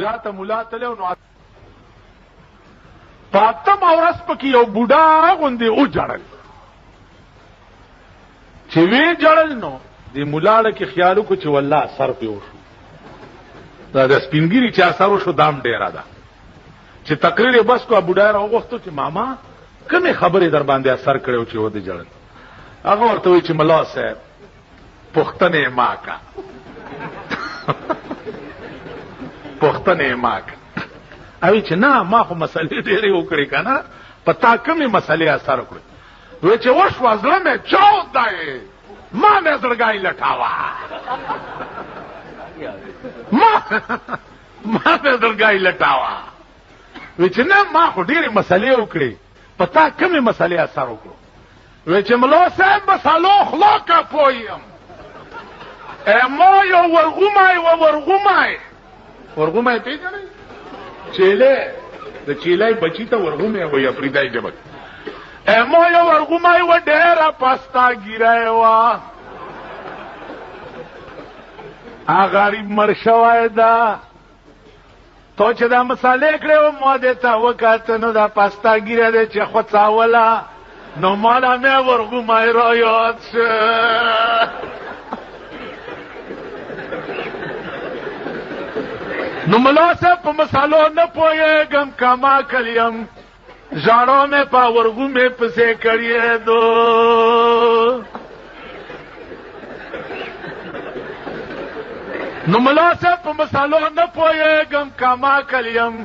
یا ته مولا تلو نو پاتم اورس پکې یو بوډا غوندې او جړل چې وی جړل نو دی مولا کې خیالو کو چې والله سر په وشو دا د سپینګری چې اثر وشو دام ډیره ده چې تقریر بس کو بوډا راغوښتو چې ماما کومه خبره در باندې اثر کړو چې و دې جړل هغه ورته وی چې ملا صاحب پختنه ما کا پختنه ما کا اوی چې نه ما خو مسلې ډېرې وکړې کنه پتا کومه مسلې اثر وکړي وی چې وښ وازله مې چاو دای ما مې زړګای لټاوه ما مې زړګای لټاوه وی چې نه ما خو ډېرې مسلې وکړې پتا کومه مسلې اثر وکړو وی چې ملا صاحب مسالو خلاقه پویم ما یو ورغومای پیژنئ چیله د چیلای بچی ته ورغومه وي افریدای جبک ما یو ورغومای و ډیره پاستا ګیرای وا غریب مرشوای دا تو چې دا مسالې کړو مو دې ته وکړه نو دا پاستا ګیره دې چې خو څاوله نو مالا مې ورغومای را یاد نو ملا صاحب په مسالو نه پوهېږم کما کلیم ژاړو مې په ورغو مې پسې کړی دو نو ملا صاحب په مسالو نه پوهېږم کما کلیم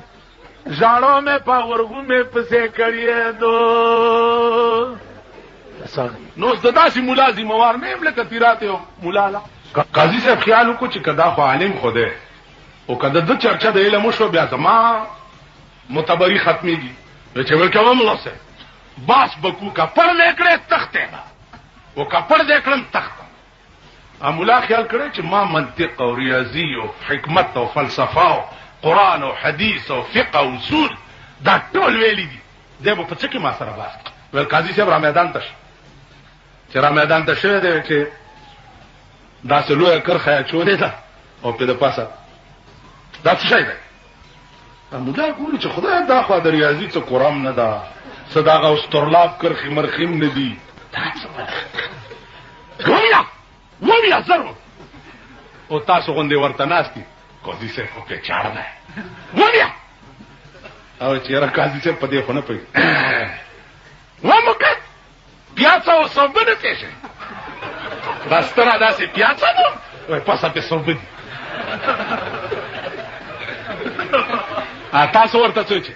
ژاړو مې په ورغو مې پسې کړی دو نو د داسې مولا ذمہوار نه یم لکه تیراته مولا لا قاضي صاحب خیال وکړو چې کدا خو عالم خو دی او کده د چرچا د علم شو بیا زما متبری ختميږي چې ورکوم الله سه باس بکو کا پر لیکړه تخته او کا پر لیکړم تخته امولا خیال کړي چې ما منطق او ریاضي او حکمت او فلسفه او قران او حديث او فقه او اصول دا ټول ویلي دي دغه په څه کې ما سره باس ول قاضي صاحب را میدان ته چې را میدان ته شه دی چې دا سلوه کرخه چولې ده او په د پاسه دا څه شي ده موږ ګورو چې خدای دا خو د ریاضي څخه قرآن نه ده صداغه او استرلاب کرخي مرخیم نه دي ویا زرو او تاسو غوندې ورته ناشتي قاضي صاحب خو په چاړه ده ویا او چې را قاضي صاحب په دې خونه پي ومکه پیاڅه او صوبنه کېشه راستره داسې پیاڅه نو وای پاسه په صوبنه تاسو ورته څه چې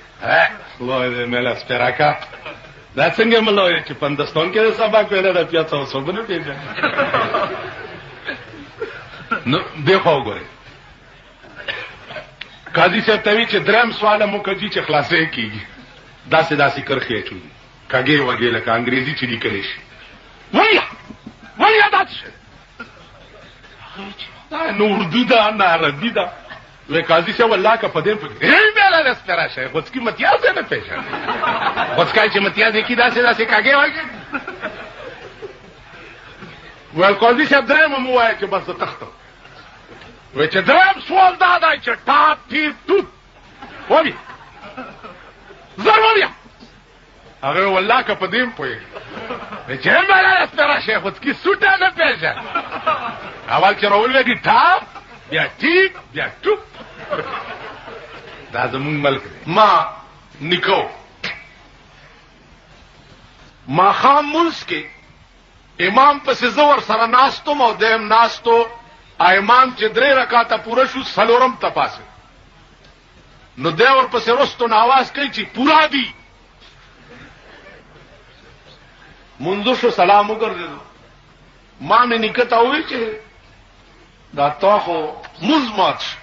الله دې مله سپراکا دا څنګه مله چې پندستون کې سبق ویل دا پیاڅه وسوبنه پیژه نو دیکھو وګورئ قاضي صاحب ته وی چې درم سوال مو کوي چې خلاصې کیږي داسې کرخي چوي کاګي وګي لکه انګريزي چې لیکل شي ویا دا نو اردو دا نه عربي دا وی قاضي صاحب الله کا پدې پکې مېلا رسپرا شي خو څکی متیاز نه پېژنه خو څکای چې متیاز کی داسې کاګي وایي ول قاضي صاحب درم مو وایي چې بس تخته وی چې درم سوال دا دی چې ټاپ تیر توپ وایي ضروري هغه والله کا پدې پوي چې مېلا رسپرا شي خو څکی سوټه نه پېژنه اول چې راولږي ټاپ بیا ټیپ بیا ټوپ دا زمون ملک ما نکو ما خام منس کې امام پس زور سره ناستم او دیم ناستو امام چې درې رکعاته پوره شو سلورم تپاسه نو دیور پس رستو ناواز کوي چې پورا دی منځو شو سلام وګرځیدو ما مې نکته وی چې دا تا خو موز مات شو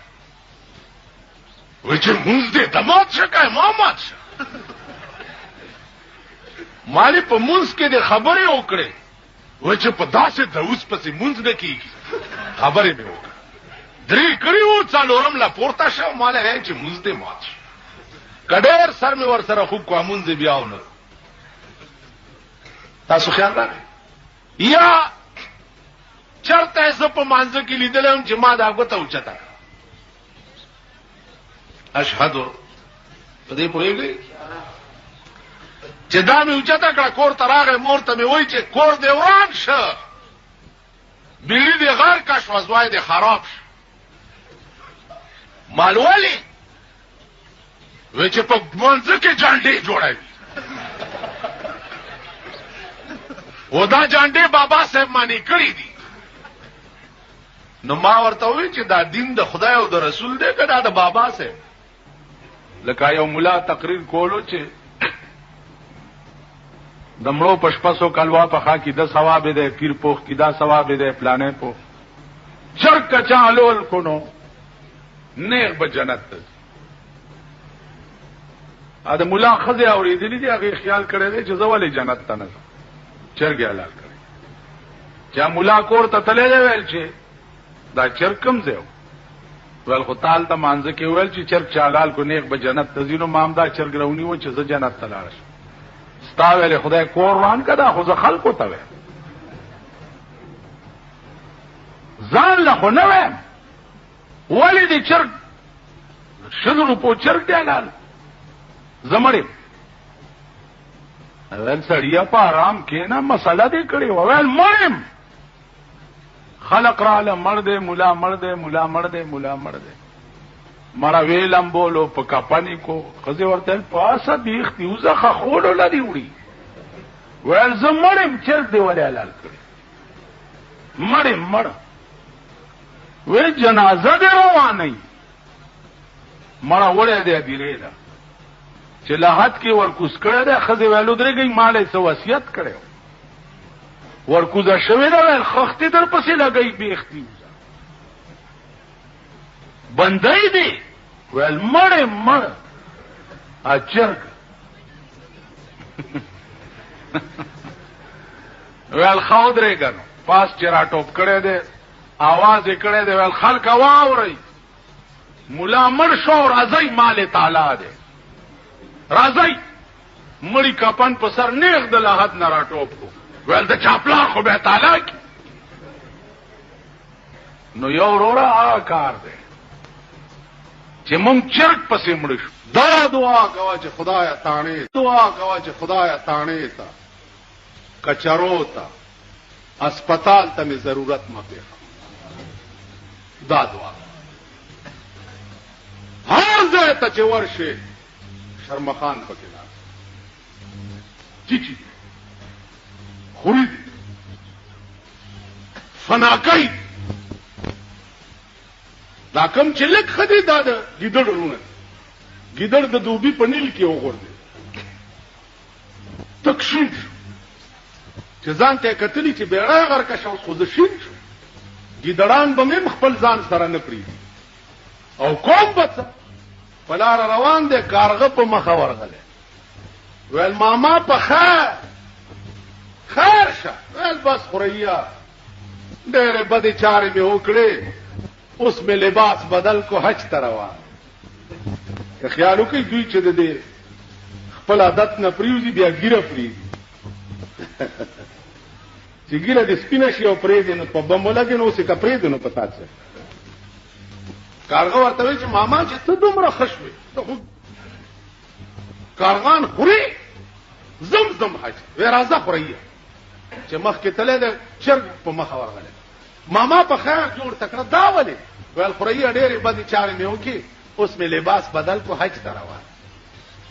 وی چې موز دې تا مات شو که ما مات شو مالی په موز کې دې خبرې وکړې وی چې په داسې دوس پسې موز نه کېږي خبرې مې وکړه درې کړي وو څلورم لا پورته شو مالی وی چې موز دې مات شو که ډېر سر مې ورسره خوب کوه مونځ دې بیا ونه تاسو خیال راغی یا چرته زه په مانځه کې لیدلم چې ما دا غوته اوچته اشهد په دې پوهیږي چې دا مې اوچته کړه کور ته راغی مور ته مې وایي چې کور دې وران شه بیړي دې غار کا شو ځوای دې خراب شه مالوالي وای چې په منځ کې جانډې جوړوي و دا جانډې بابا صاحب مانی کړی دي نو ما ورته وی چې دا دین د خدای او د رسول دی که دا د بابا صاحب لکه یو مولا تقریر کولو چې د مړو پشپسو کلوا پخا کی د ثواب دی پیر پوخ کی دا ثواب دی پلانې پوخ چرک چالول کونو نیغ به جنت ته ا د مولا خزه اوریدلی دی هغه خیال کړی دی چې زولې جنت ته نه چرګ حلال کړی چې مولا کور ته تللی ویل چې دا چرکم زیو ول خو تعال ته مانځه کې ویل چې چرګ چالال کو نیغ به جنت ته زینو مامدا چرګ رونی و چې ز جنت ته لاړ شي ستا ویل خدای کور وان کدا خو ز خلکو ته وې ځان له خو نه وې ولې دې چرګ شذرو په چرګ دی حلال زمړې اول سړیا په آرام کې نه مسله دې کړی وویل مړم خلق را له مرد مولا مرد مولا مرد مولا مرد مړه ویلم بولو په کپنی کو خزه ورته پاسه بیخ دیوزه خخولو لري وړي ویل زمړم چر دی ولې حلال کړی مړم مړ وی جنازه دې روانه مړه وړه دې بیره ده چې لحد کې ورکوس کړه ده خزه ویلو درګي مالې سو وصیت کړو ورکوزه شوی ده ول خختي در پسې لګي بیختی بندای دی ول مړ اچرګ ول خاودرې ګنو پاس چرا ټوپ کړه ده आवाज کړه ده ول خلک واوري مولا مړ شو راځي مال تعالی ده راځي مړی کپن په سر نیغ د لحد نه راټوپ کو ول د چاپلا خو به تعالی کی نو یو وروره کار دی چې مونږ چرګ پسې مړ شو دا دعا کوه چې خدای تانه دعا کوه چې خدای تانه تا کچرو تا اسپیټال ته می ضرورت مته دا دعا هر ځای ته چې ورشه شرمخان پکې نه چی خوري فناکای دا کم چې لک خدي دا د ګیدړونه ګیدړ د دوبي پنیل کې وګورځي تکشین چې ځان ته کتلی چې بیره غر کا شاو خو ځشین ګیدړان به مې خپل ځان سره نه پری او کوم بچ پلار روان دي کارغه په مخ ورغله ویل ماما په خیر شه ویل بس خوریا ډېر بده چارې به وکړي اوس مې لباس بدل کو حج ته روان که خیال وکړي دوی چې د خپل عادت نه پریوزي بیا ګیره پریږي چې ګیره د سپینه شي او پرې دي نو په بمو لګي نو څه کا پرې دي نو پتا څه کارغه ورته وی چې ماما چې ته دومره خوشوي کارغان خوري زمزم حج وی راځه خوري چې مخ کې تله د چرګ په مخ ورغله ماما په خیر جوړ تکړه دا ولې ویل خوري ډېرې بدې چارې مې وکي اوس مې لباس بدل کو حج ته روان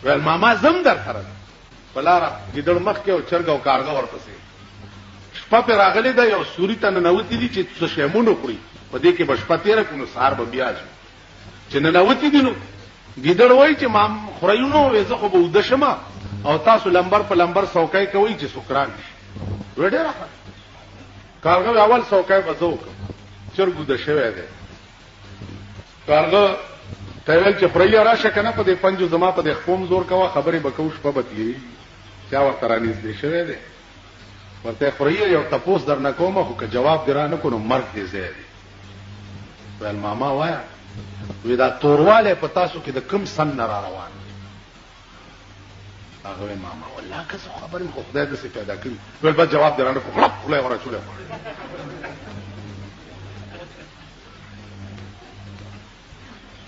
ویل ماما زم در سره بلاره ګیدړ مخ کې او چرګ او کارغه ورپسې شپه په راغلي دا یو سوري ته ننوتی دي چې څه شیمونو خوري په دې کې بشپه تیر کو سار به بیا چې ننوتی دي نو ګیدړ وای چې مام خورایونو زه خو به ودشم او تاسو لمبر په لمبر سوکای کوي چې سکران وړه کارغه اول سوکای وځو چرګو د شوی دی کارغه تایل چې پریا راشه کنه په دې پنځو زما په دې خپوم زور کوا خبرې بکوش په بتلی چا ورته رانیز دي شوی دی ورته پریا یو تاسو درنه کومه خو که جواب درانه کو نو مرګ دې زیری ول ماما وایا وی دا تورواله په تاسو کې د کم سن نه روان هغه ماما والله که څه خبرې خو خدای دې پیدا کړی ول به جواب درانه کو خلاص خلای ورچوله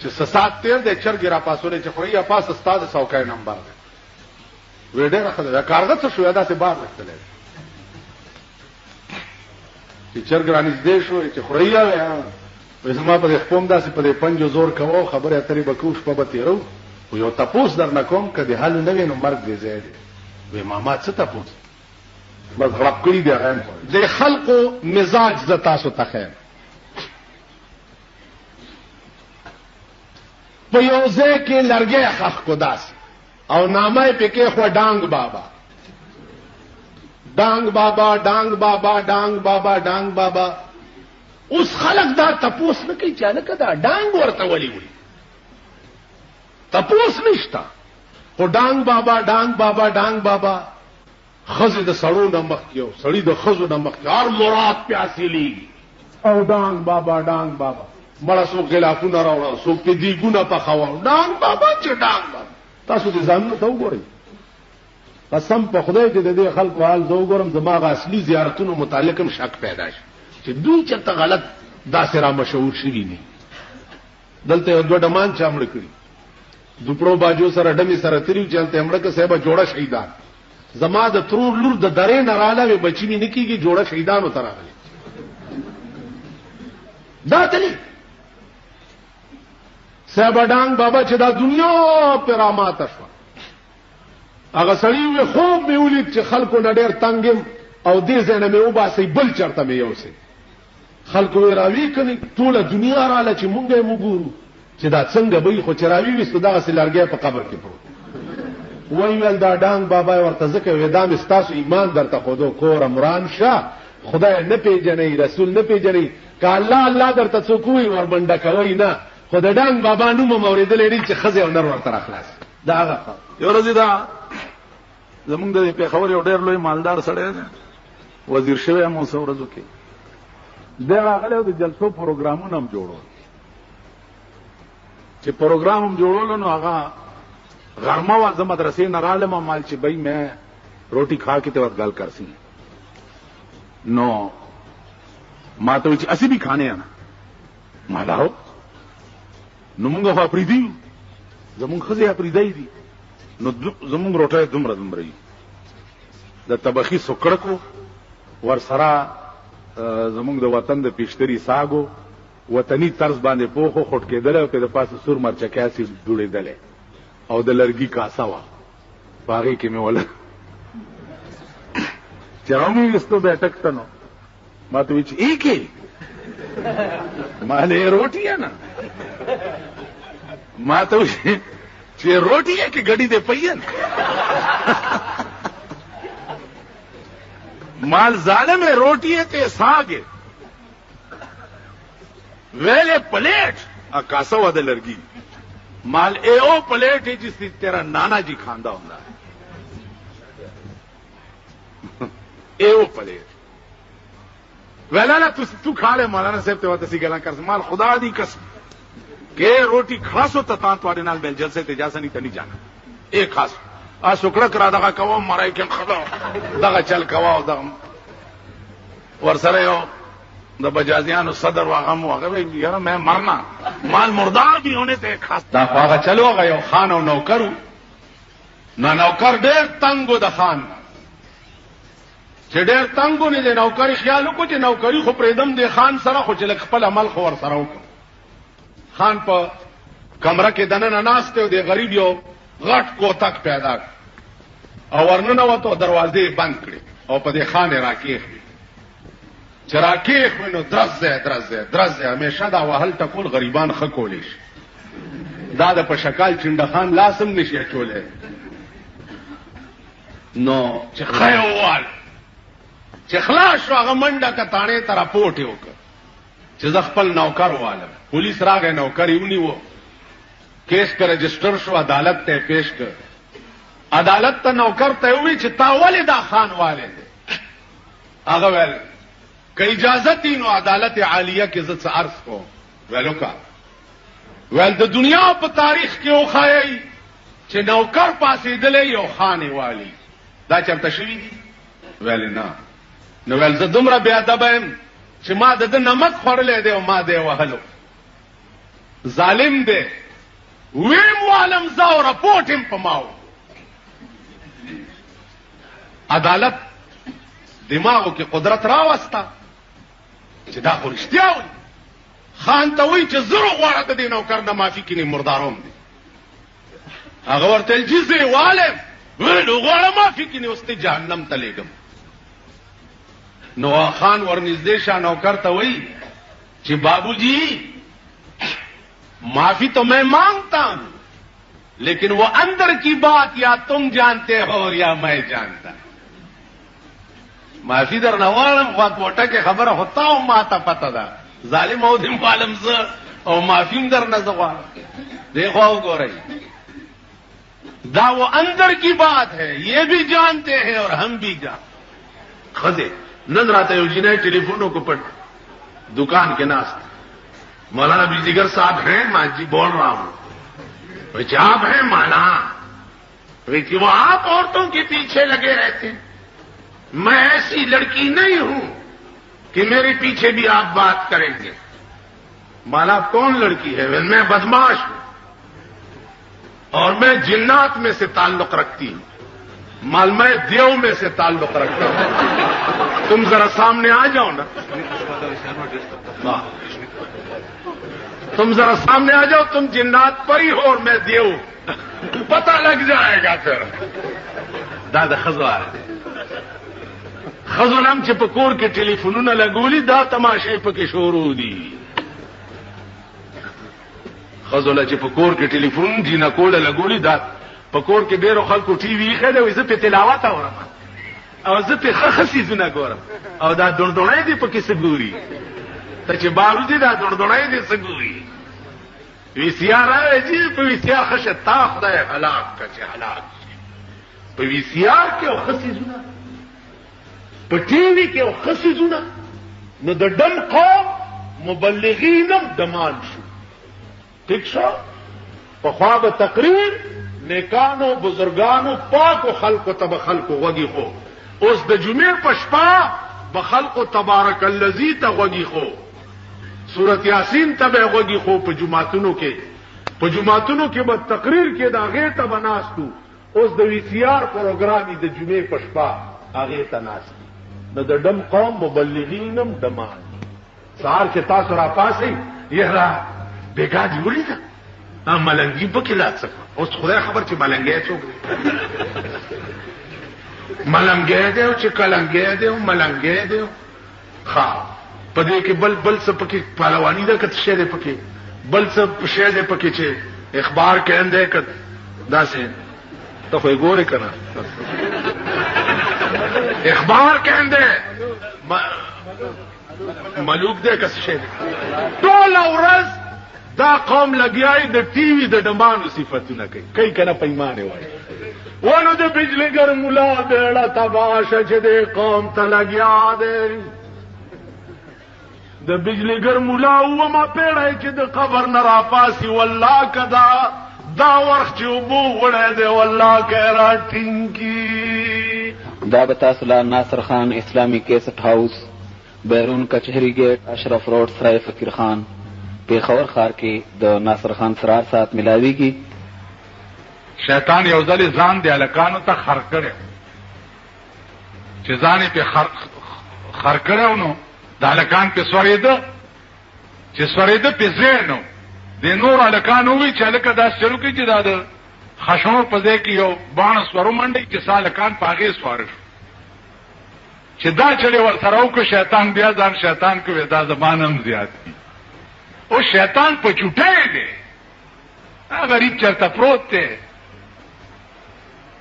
چې سات تیر د چرګ را پاسولې چې خوري یا پاس استاد څوکای نمبر دی وې ډېر خدای کارغه څه شو یاده ته بار راځلې چې چرګ را نږدې شو چې خوري یا زما په خپل داسې په پنځو زور کوو خبره اترې بکوش په بتیرو یو تاسو در نکوم کدي حل نه وینم مرګ دې زید وې ماما څه تاسو بس غلط کړی دی د خلقو مزاج ز تاسو ته خیر په یو ځای کې لرګي خخ کو داس او نامه پکې خو ډانګ بابا ډانګ بابا ډانګ بابا ډانګ بابا ډانګ بابا اوس خلق دا تپوس نه کوي چې لکه دا ډانګ ورته ولي وي تپوس نشتا خو ډانګ بابا ډانګ بابا ډانګ بابا خزه د سړو نمخ کیو سړی د خزو نمخ هر مراد پیاسلی او ډانګ بابا ډانګ بابا مړه سو غلافونه راوړل سو په دې ګونه په خواو ډانګ بابا چې ډانګ بابا تاسو دې ځانونه ته وګورئ قسم په خدای دې د خلکو حال زه وګورم دماغ اصلي زیارتونو متعلق هم شک پیدا شي چې دوی چرته غلط داسې را مشهور شوي نه دلته یو دوه ډمان چامړ کړی دوپړو باجو سره ډمي سره تریو چلته امړه که صاحب جوړه شهیدان زما د ترور لور د درې نه رااله بچی می نکیږي جوړه شهیدانو تر راغلي دا تلی صاحب ډانګ بابا چې دا دنیا پرامات شو هغه سړی و خوب مې ولید چې خلکو نه ډېر تنګم او دې ځنه مې وباسي بل چرته مې یوسي خلکو راوي کني ټوله دنیا رااله چې مونږ یې وګورو چې دا څنګه به خو چراوي وستو دا سلارګي په قبر کې پروت وای ول دا ډانګ بابا ورته ځکه ودام استاسو ایمان درته خودو کور امران شاه خدای نه پیژنې رسول نه پیژنې ک الله الله درته څوک وي ور منډه کوي نه خدای ډانګ بابا نو مورید لري چې خزه او نر ورته اخلاص دا هغه یو ورځ دا زمونږ د پیښور یو ډېر لوی مالدار سړی دی وزیر شوی مو څو ورځو کې د هغه د جلسو پروګرامونه هم جوړول چې پروګرام هم جوړول نو هغه غرمه وا د مدرسې نه رالم مال چې بھائی میں روټي کھا کے تو گل کرسی نو ما ته چې اسی بھی کھانے انا ما لاو نو موږ خو پریدي زمونږ خزه پریدای دي نو زمونږ روټه دومره د طبخي سکړکو ور سره زمونږ د وطن د پیشتري ساګو وطني طرز باندې پوخو خټ کېدل او په د پاسه سور مرچکه سي جوړېدل او د لرګي کاسا وا باغې کې مې ولا چرامي وستو بیٹک تنو ما ته وچ ایکي مالې روټي نه ما ته چې روټي کې غړي دې پېن مال ظالم روټي ته ساګه ویلے پلیٹ کاسا وا د لرګي مال اے او پلیٹ ہے جس سے تیرا نانا جی کھاندا ہوندا ہے اے او پلیٹ ویلا تو کھا لے مولانا صاحب تے وتسی گلاں کر مال خدا دی قسم کہ روٹی خاصو تا تواڈے نال بیل جلسے تے جاسا نہیں تنی جانا اے خاص ا شکر کرا دغه کوم مړای کې خدا دغه چل کواو دغه ور سره یو د بجازیانو صدر واغم واغه یاره میں مرنا مال مردار بھی ہونے ته خاص دا هغه چلو هغه یو خان او نوکرو نوکر ډېر تنګو د خان چې ډېر تنګو نه د نوکری خیال کو چې نوکری خو پرېدم د خان سره خو چې خپل عمل خو ور سره وکړ خان په کمره کې دنه ناشته او د غریب یو غټ کوتک پیدا او ورننه وته دروازې بند کړې او په دې خان راکې چراکی خو نو درزه همیشه دا وهل ټکول غریبان خکولیش دا د په شکل چندخان لازم نشي چولې نو چې خیوال چې خلاص هغه منډه کتاړې تر پورټ یو چې خپل نوکر والم پولیس راغی نوکر یې ونیو کیس کا رجسٹر شو عدالت ته پیش کړ عدالت ته نوکر ته وی چې تا ولې دا خان والے هغه ویل که اجازت نو عدالت عالیه کې زت عرض کو ویلو کا ول د دنیا په تاریخ کې وخایي چې نوکر پاسې دلې یو خانه والی دا چرته شوی دي ویل نه نو ول زه دومره بیا ادب یم چې ما د نمک خورلې دی او ما دی وهلو ظالم دی ویم والم زه او رپورټ هم په ما و. عدالت دماغو کې قدرت راوسته چې دا خو رښتیا وایي. خان ته وایي چې زرو غواړه د دې نوکر نه معافي کړي مرداروم دی. هغه ورته ویل چې زه یې والم ویلو غواړه معافي کړي اوس ته جهنم ته لېږم. نو خان ورنږدې شه نوکر ته وایي چې بابو جی معافی تو میں مانگتا ہوں لیکن وہ اندر کی بات یا تم جانتے ہو اور یا میں جانتا. معافی در نوالم خواهد موٹا کے خبر ہوتا ہوں ماتا پتا دا ظالم او دم عالم سے اور معافیم در نزوال دیکھو او گو رہی دا وہ اندر کی بات ہے یہ بھی جانتے ہیں اور ہم بھی جانتے. خزے نن رات یو جنہیں ٹیلیفونوں کو پٹ دکان کے ناس مولانا بجلیگر صاحب ہیں ماں جی بول رہا ہوں. آپ ہیں مولانا کہ وہ آپ عورتوں کے پیچھے لگے رہتے ہیں. میں ایسی لڑکی نہیں ہوں کہ میرے پیچھے بھی آپ بات کریں گے. مولانا آپ کون لڑکی ہے؟ میں بدماش ہوں اور میں جنات میں سے تعلق رکھتی ہوں. مال میں دیو میں سے تعلق رکھتا ہوں. تم ذرا سامنے آ جاؤ نا. تم ذرا سامنے آ جاؤ. تم جنات پر ہی ہو اور میں دیو. پتہ لگ جائے گا پھر. دادا خزو آ رہے خزو نام چې په کور کې ټلیفونونه لګولي دا تماشې پکې شروع دي. خزو لا چې په کور کې ټلیفون جینا کوله لګولي دا په کور کې ډیرو خلکو ټي وي خله وي. زه په تلاوت اورم او زه په خخسي زونه ګورم او دا دړدړای دي پکې سګوري. ته چې بارودي دا دړدړای دي سګوري. وی سی آر راځي په وی سی آر خشه تا خدای هلاک کړي هلاک. په وی سی آر کې او خسي زونه په ټي وي کې او خسي زونه نو د دم قوم مبلغینم دمان شو. ٹھیک شو په خوا به تقریر نیکانو بزرگانو پاکو خلقو تب خلقو غوږی خو. اوس د جمعې په شپه به خلقو تبارک الذی ته غوږی خو. سورۃ یاسین ته به غوږی خو. په جمعاتونو کې به تقریر کې دا غیر ته بناستو. اوس د وی سی آر پروګرامي د جمعې په شپه هغه ته ناست. نو د دم قوم مبلغینم دمان. سهار چې تاسو را پاسئ یاره بیګا دی ولیدا ملنګي په کې لاڅ. اوس خدای خبر چې ملنګي څوک دی. ملنګي دی او چې کلنګي دی او ملنګي دی. ها په دې کې بل څه پکې پهلوانی ده کته شه ده پکې بل څه شه ده پکې چې اخبار کہنده کته داسې ته خو ګوره کنه اخبار کہنده ملوک ده کس شه ده. ټول ورځ دا قوم لګیای د ټي وي د ډمانو صفاتونه کوي کنه پیمانه وای. ونه د بجلیګر مولا بیړه تباشه چې د قوم ته لګیا دی. د بجلیګر مولا و ما پیړای چې د قبر نه راپاسي والله کدا دا ورخ چې وبو غړې دی والله کړه ټینګي. دا به تاسو له ناصر خان اسلامی کیسټ هاوس بیرون کچهری گیټ اشرف روډ سرای فقیر خان پیښور ښار کې د ناصر خان سرار سات ملاویږي. شیطان یو ځل ځان دی الکانو ته خر کړو چې ځان په خر کړو نو د الکان په سورېده چې سورېده په زینو د نور الکانو وی چې الکه دا شروع کې چې دا د خشمو په ځای کې یو باڼ سورو منډي چې سالکان پاغه سوارش چې دا چلے ور سره او شیطان بیا ځان شیطان کوي دا زبانم زیات دي. او شیطان په چټه دی غریب چرته پروت دی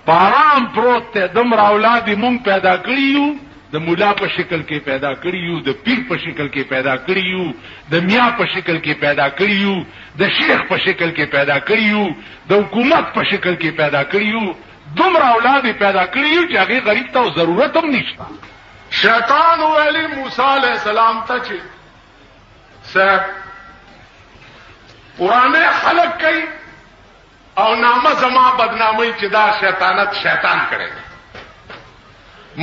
پارام پروت دی. دمر اولاد مونږ پیدا کړیو د مولا په شکل کې پیدا کړیو د پیر په شکل کې پیدا کړیو د میا په شکل کې پیدا کړیو د شیخ په شکل کې پیدا کړیو د حکومت په شکل کې پیدا کړیو. دمر اولاد پیدا کړیو چې هغه غریب ته ضرورت هم نشته. شیطان ویلی موسی علیہ السلام ته چې صاحب پرانے خلق کئی او نامه زما بدنامی چې دا شیطانت شیطان کړي.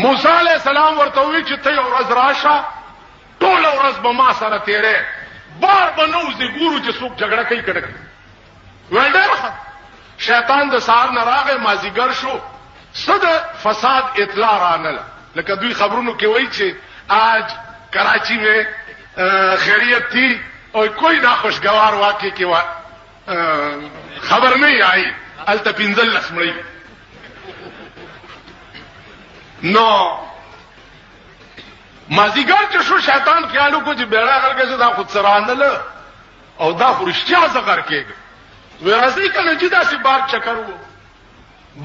موسی علیہ السلام ورته وی چې ته ورځ راشه ټول ورځ به ما سره تیرې بار بنوځي ګورو چې څوک جګړه کوي کړه ولډر شیطان د سار نه راغی مازیګر شو صد فساد اطلاع رانل لکه دوی خبرونو کې وایي چې آج کراچی میں خیریت تھی اور کوئی ناخوشگوار واقعے کی خبر نہیں آئی التپنزل لسمڑی نو مازیګر چې شو شیطان خیالو کو چې بیڑا کر کے دا خود سراندل او دا خرشتیا زغر کېږي ورځي کنه چې دا سي بار چکر وو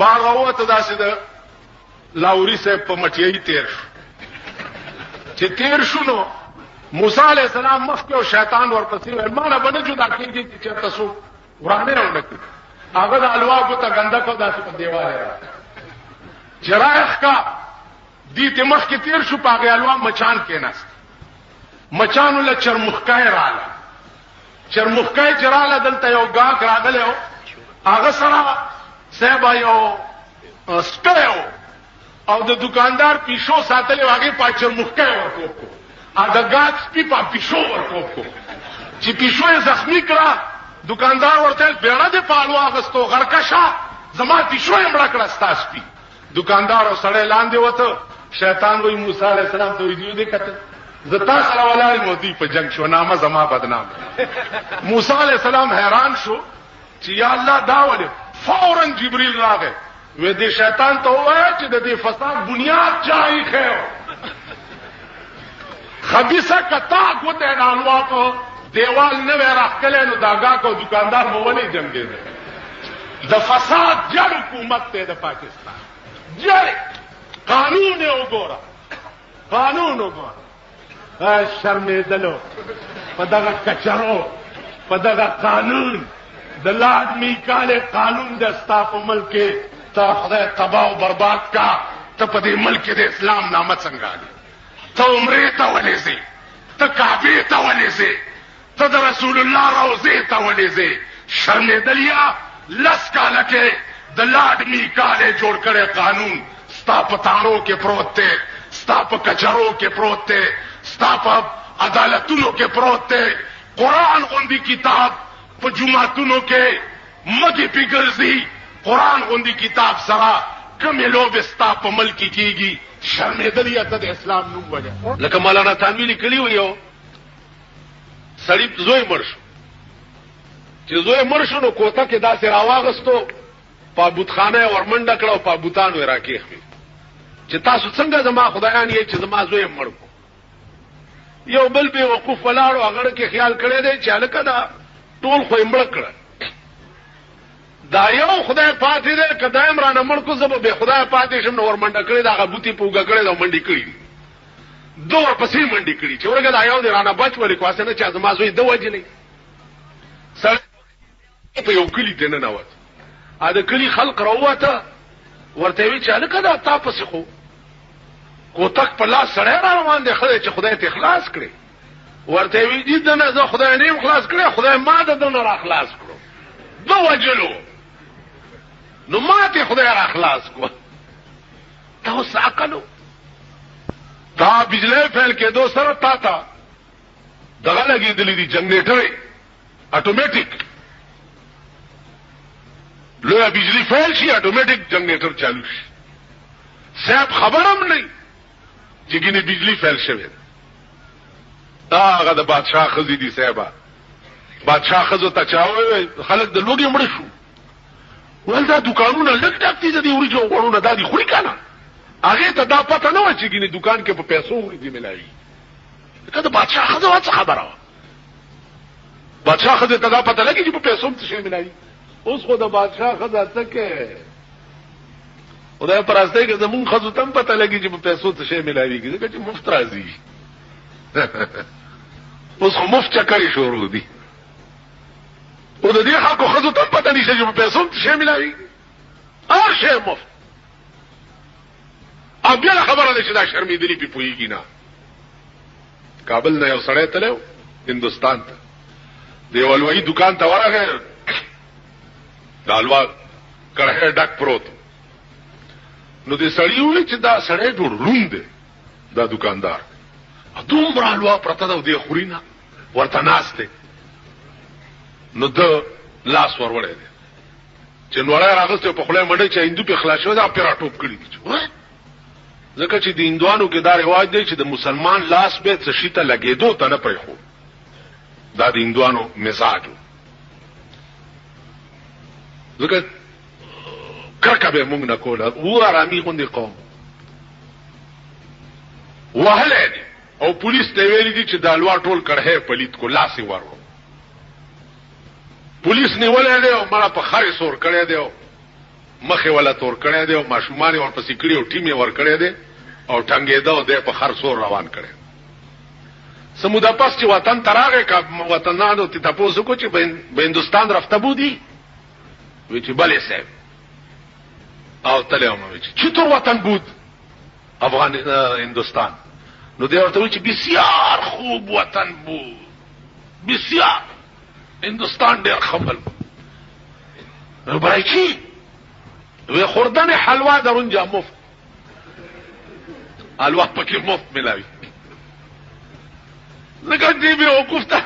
بار وته دا سي د لاوري سه په مټيې تیر شو چې تیر شو نو موسی علیہ السلام مخکې او شیطان ورپسې ورمانه باندې جدا کېږي چې تاسو ورانه ونکړي هغه د الوا کو ته ګنده کو داسې په دیواله چرایخ کا دې ته مخکې تیر شو پاګه الوا مچان کې ناس مچان له چرمخکای رااله چرمخکای چراله دلته یو گاک راغله هغه سره سبا یو سپیو او د دکاندار پیشو ساتلې واګه پاچر مخکای ورکو ا د گاک سپی په پیشو ورکو چې پیشو یې زخمی کړه دکاندار ورته بیړه دې پالوا غستو غرکشا زما پیشو یې مړ کړه ستاسپی دکاندار او سړی لاندې وته شیطان وی موسی علیہ السلام ته ویډیو دې کته زتا سره ولای مودي په جنگ شو نامه زما بدنام موسی علیہ السلام حیران شو چې یا الله دا ولې فورا جبريل راغی وې دې شیطان ته وایي چې د دې فساد بنیاد چای خو خبيثه کتا کوته نالوا کو دیوال نه راخلې نو داګه کو دکاندار مولې جنگي د فساد جړ حکومت ته د پاکستان جړ قانون وګوره قانون وګوره شرمېدلو په دغه کچرو په دغه قانون د لازمي کاله قانون د ستاف ملک ته خدای تباہ او برباد کا ته په دې ملک د اسلام نامه څنګه ته عمره ته ولېږي ته کعبه ته ولېږي ته د رسول الله روزه ته ولېږي شرمېدلیا لس کاله کې د لازمي کاله جوړ کړي قانون ستا په تاړو کې پروت دی ستا په کچرو کې پروت دی ستا په عدالتونو کې پروت دی قرآن غوندي کتاب په جمعتونو کې مګي پیګرزي قرآن غوندي کتاب سره کومې لوبې ستا په ملک کېږي شرمېدلې ته د اسلام نوم وجه لکه مولانا تانوی لیکلی و یو سړی زوی مړ شو چې زوی مړ شو نو کوته کې داسې راواغستو په بوتخانه ورمنډه کړه او په بوتانو راکېخوي چې تاسو څنګه زما خدایان یې چې زما زوی مړ کو یو بل به وقوف ولاړو هغه کې خیال کړی دی چې الکه دا ټول خو مړ کړه دا یو خدای پاتې دی کدایم را نمړ کو زب به خدای پاتې شم نو ورمنډه کړی دا غبوتی پوګه کړی دا منډي کړی دوه پسې منډي کړی چې ورګه دا یو دی رانه بچ ولې کواسه نه چې زما زوی د وجلې سره په یو کلی ته نه نوت ا د کلی خلق راوته ورته وی چې الکه دا تاسو خو کوتک په لاس سره روان دي خدای چې خدای ته اخلاص کړي ورته وی دي دنه زه خدای نه اخلاص کړي خدای ما د دنه را اخلاص کړو دو وجلو نو ما ته خدای را اخلاص کو تاسو عقلو دا بجلی فعل کې دو سره تا دغه لګېدلې دي جنریټر اتوماتیک لویا بجلی فعل شي اتوماتیک جنریټر چالو شي صاحب خبرم نه چې ګینه بجلی فعل شوی دا هغه د بادشاہ خزي دي صاحب بادشاہ خزو ته چاوي خلک د لوګي مړ شو ولدا دکانونه لګ ټاکتي دي ورجو غوړونه دادي خوري کنه هغه ته دا پته نه و چې ګینه دکان کې په پیسو ورې دی ملایي کله بادشاہ خزو څه خبره بادشاہ خزو ته دا پته لګي چې په پیسو څه شي ملایي اوس خو د بادشاہ خزو څه کې خدای پرسته کې زمون خزو تم پته لګي چې په پیسو څه شي ملایي کیږي چې مفت راځي اوس خو مفت چکرې شروع دي او د دې خلکو خزو ته پته نشي چې په پیسو څه شي ملایي هر شی مفت بیا خبره ده چې دا شرمېدلی په پوېږي نه کابل نه یو سړی تلو هندستان ته دیو الوی دکان ته ورغی دا الوا کړه ډک پروت نو دې سړی وی چې دا سړی ډور روند دی دا دکاندار دومره الوا پرته دا دی خورینه ورته ناست دی نو د لاس وروړی دی چې نوړی راغستی په خوله منډی چې هندو پې خلاص شوی دا پې راټوپ کړي دي ځکه چې د هندوانو کې دا رواج دی چې د مسلمان لاس به څه شي ته لګېدو ته نه پرېښود دا د هندوانو مزاج و ځکه کرکه به موږ نه کوله و ارامي غوندې قوم وهلی دی او پولیس ته ویلي دي چې دا لوا ټول کړهی پلیت کو لاس یې ورو پولیس نیولی دی او مړه په خرې سور کړی دی او مخې ولا تور کړی دی او ماشومان یې ورپسې کړي او ټیم یې ور کړی دی او ټنګېده او دی په خر سور روان کړی څه موده پس چې وطن ته راغی که وطنانو ته تپوس وکړو چې به هندوستان رفته بودی وی چې بلې صاحب او تلی هم وی چې چطور وطن بود هندوستان نو دی ورته وی چې بسیار خوب وطن بود بسیار هندوستان ډیر خبل نو برای چی وی خوردن حلوا در اونجا مفت حلوا پکې مفت ملاوی لکه دی بی وقوف ته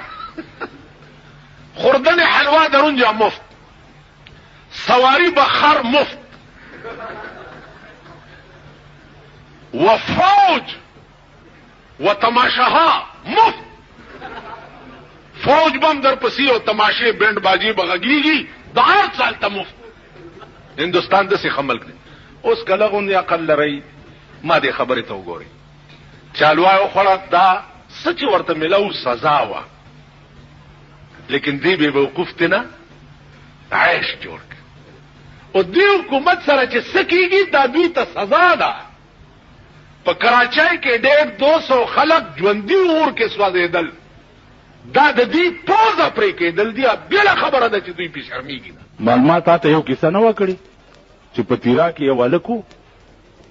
خوردن حلوا در اونجا مفت سواری بخر مفت و فوج و تماشاها مفت فوج بم در پسی او تماشے بینڈ باجی بغگیږي د هر سال ته مفت هندوستان د څه خمل کړي اوس کله غوندي عقل لري ما دې خبرې ته وګوري چالوای او خړه دا سچ ورته ملو سزا وا لیکن دې به وقوف تنه عيش جوړ او دې حکومت سره چې سکیږي دا دوی ته سزا ده په کراچۍ کې 200 خلک ژوندۍ اور کې سوځېدل دا د دې پوزه پرې کېدل دی بل خبره ده چې دوی په شرمېږي معلومات ته یو کیسه نه وکړي چې په تیرا کې یو ولکو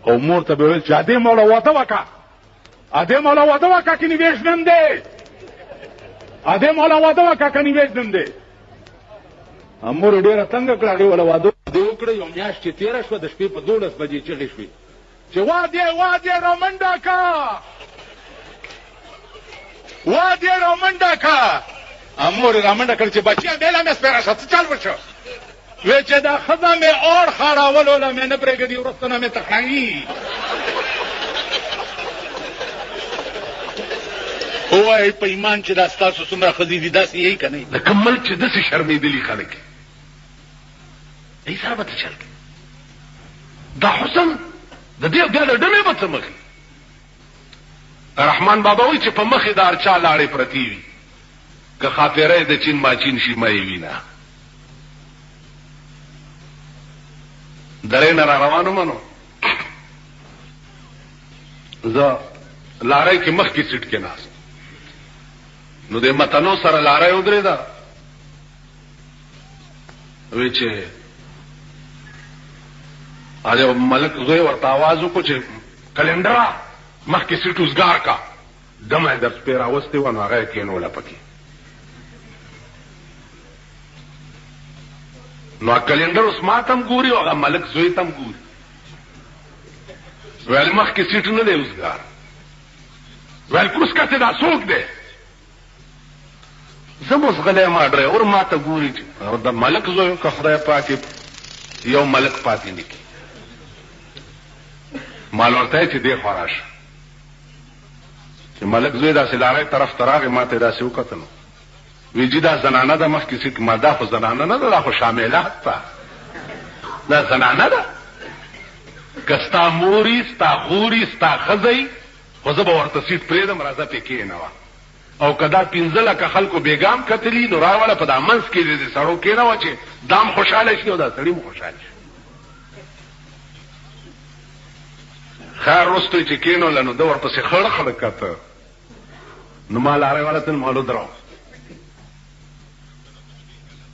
او مور ته ویل چې اده مولا واده وکا اده مولا واده وکا کې نیویش نن دی اده مولا واده وکا کې نیویش نن دی امور ډیره څنګه کړه ولا واده دی وکړه یو میاش چې 13 شو د شپې په 12 بجې چغې شوې چې واده رومنډا کا واده رومنډا کا امور رومنډا کړ چې بچیا بیل مې سپیرا شت چل وشو وې چې دا خدای مې اور خړاول ولا مې نه پرېګدي ورستنه مې تخنګي اوه په ایمان چې دا ستاسو څومره خدي دي داسې یې کنه د کمل چې د څه شرمېدلی خلک ای سره به چل دا حسن د دې بیا د ډمې په مخې رحمان بابا وی چې په مخې دار چا لاړې پرتی وي که خاطره د چین ماچین شي مې وینا درې نه روانو منو زه لارې کې مخ کې سټ کې ناس نو د متنو سره لارې ودرې دا وی چې اجه ملک زوی ورته आवाज وکړ چې کلندرا مخ کې سټ وزګار کا دمه در سپیرا وسته و نو هغه کې نو لپکی نو کلندر اوس ماتم ګوري او هغه ملک زوی تم ګوري ول مخ کې سټ نه دی وزګار ول کوس کته دا څوک دی زموږ غلې ما ډرایور ما ته ګوري او د ملک زوی که خدای پاک یو ملک پاتې نکی مال ورته چې دی خراش چې ملک زوی دا سلاره طرف تراغه ما ته دا سې وکتل ویجی دا زنانه د مخ کې چې ما دا خو زنانه نه ده خو شامله تا دا زنانه ده کستا موري ستا خوري ستا خزي خو زه به ورته سیټ پرېدم راځه پکې نه وا او کدا پینځله که خلکو بیګام کتلی نو راوله په دامنس کې دې سړو کې نه و چې دام خوشاله شي او دا سړی مو خوشاله شي خیر رستوی چې کینو لنو د ورپسې خړ خړ کته نو مال لارې والا تل مالو درو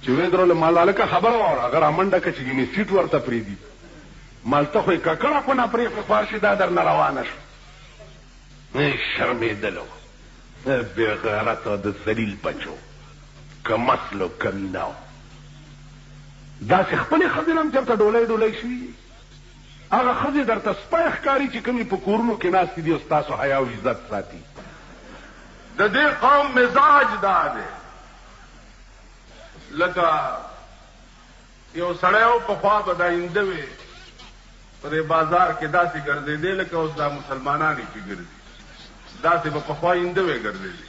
چې وې درو له مال الکه خبر اور اگر امنډه کې چې می سیټ ورته پری دي مال ته خو ککړه کو نه پری په فارشي دا در نه روانه شو نه شرمې دلو به غیرت د ذلیل بچو کمسلو کمیناو دا چې خپل خزینم چرته ډولې شي هغه خزي درته سپایخ کاری چې کومي په کورونو کې ناس دي او تاسو حیا او عزت ساتي د دې قوم مزاج دا دی لکه یو سړی په خوا به دا اینده وي په دې بازار کې داسې ګرځېدی لکه اوس دا مسلمانان یې چې ګرځي داسې به په خوا اینده وی ګرځېدی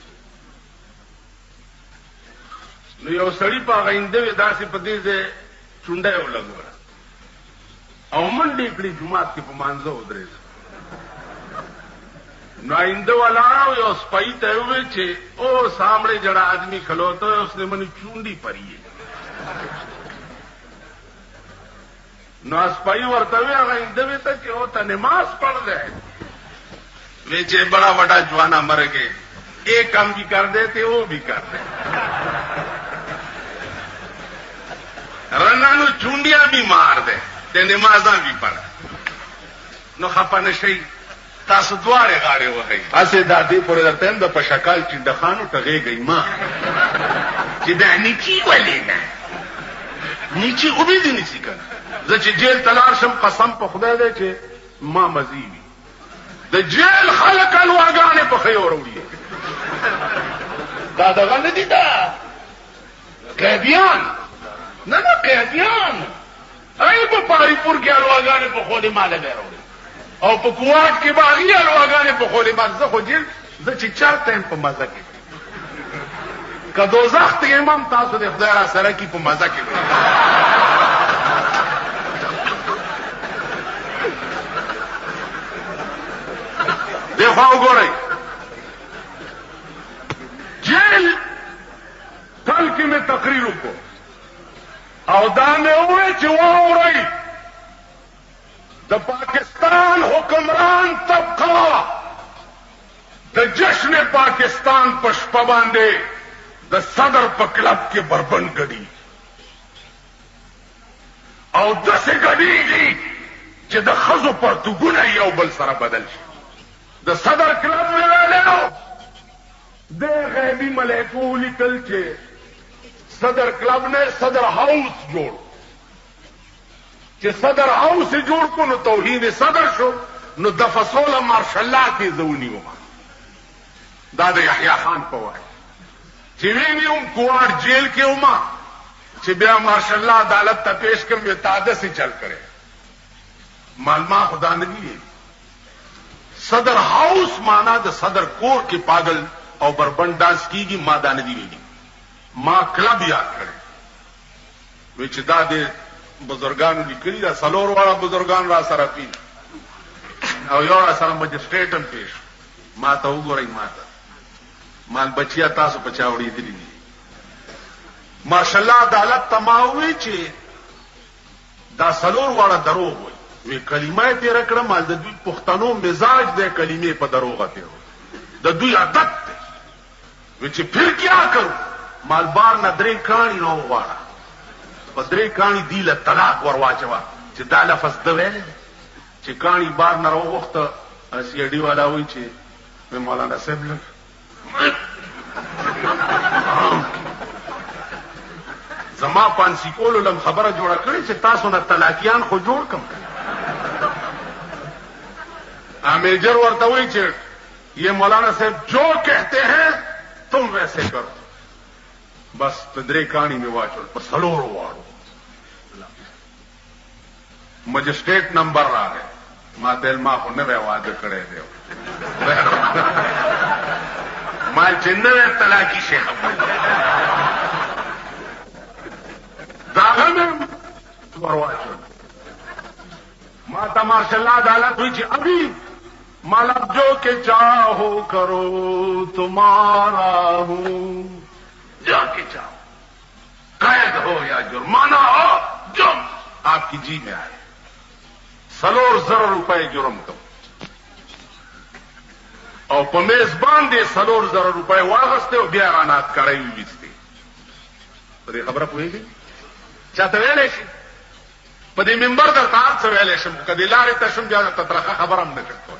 نو یو سړي په هغه اینده وی داسې په دې ځای چونډه یې ولګوله او منډې کړي جومات کې په مانځه ودرېد نو آئندہ والا یو سپائی ته وی چې او سامنے جڑا آدمی کھلوتا ہے اس نے منی چونڈی پری ہے نو سپائی ورته وی هغه آئندہ وی ته چې او ته نماز پڑھ دے وی چې بڑا بڑا جوانا مر گئے ایک کام بھی کر دیتے وہ بھی کر دے رنانو چونڈیاں بھی مار دے تے نمازاں بھی پڑھ نو خپه نشي تاسو دواړه غاړه وهي اسه د دې پورې درته د پشکال چې د خانو ټغېږي ما چې د نیچی ولې نه نیچی خو به دې نسی کنه زه چې جیل تلار شم قسم په خدای دې چې ما مزيوي د جیل خلک الواګانې په خيو وروړي دا دغه نه دي دا قیدیان نه قیدیان ای په پاری پور کې الواګانې په خو دې مال به وروړي او په کوات کې باغی الواګانې په خولې باندې خو جیل زه چې چرته په مزه کې که دوزخ ته امام تاسو د خدای را سره کې په مزه کې دیخوا وګورئ جیل تل کې مې تقریر وکړو او دا مې وویل چې واورئ د پاکستان حکمران طبقه د جشن پاکستان په شپه باندې د صدر په کلب کې بربند ګډي او داسې ګډيږي چې د خزو پرتګونه یو بل سره بدل شي د صدر کلب ویلو د غیبی ملائکو لیکل چې صدر کلب نے صدر ہاؤس جوړ چې صدر هاوس جوړ کو نو توهین صدر شو نو د فصول مارشالله کې زونی وما دا د یحیی خان په وای چې وینم کوار جیل کې وما چې بیا مارشالله عدالت ته پیش کړم یو تاده سي چل کړي مالما خدا نه دی صدر هاوس معنا د صدر کور کې پاگل او بربند داس کیږي ما دا نه دی ویلي ما کلب یاد کړي و چې دا د بزرگانو لیکلي دا سلور واړه بزرگان را سره پی او یو را سره مجسټریټ هم پیش ما ته وګورئ ما ته مال بچیا تاسو پچاوړي دي ماشاءالله عدالت تماوي چې دا سلور واړه دروغ وي کلمه تیر کړه مال د دوی پښتنو مزاج د کلمې په دروغه ته د دوی عادت وي چې پھر کیا کرو مال بار نه درې کانی نو واړه پدری کانی دی له طلاق ورواچوا چې دا لفظ د ویل چې کانی بار نه وروخته اسی ډی والا وای چې مولانا صاحب له زما پانسی کولو لم خبره جوړه کړی چې تاسو نه طلاقیان خو جوړ کم امیجر ورته وای چې یہ مولانا صاحب جو کہتے ہیں تم ویسے کرو بس پدری کانی میں واچو پر سلور واړو مجسٹریٹ نمبر را گئے ما دل ما خو نوے واده کړی دی ما چې نوے طلاقی شیخ داغه مې ورواچو ما تا ماشاءالله عدالت ہوئی چې ابھی مالک جو کہ چاہو کرو تمہارا ہوں جا کے چاہو قید ہو یا جرمانہ ہو جو آپ کی جی میں آئے سلور زر روپے جرم کم او په میزبان دې سلور زر روپے واغسته او بیا رانات کړی وېسته په دې خبره پوهیږي چاته ویلې شي په دې منبر د تاسو څه ویلې شم کدی لارې ته شم بیا ته ترخه خبره هم نه کوي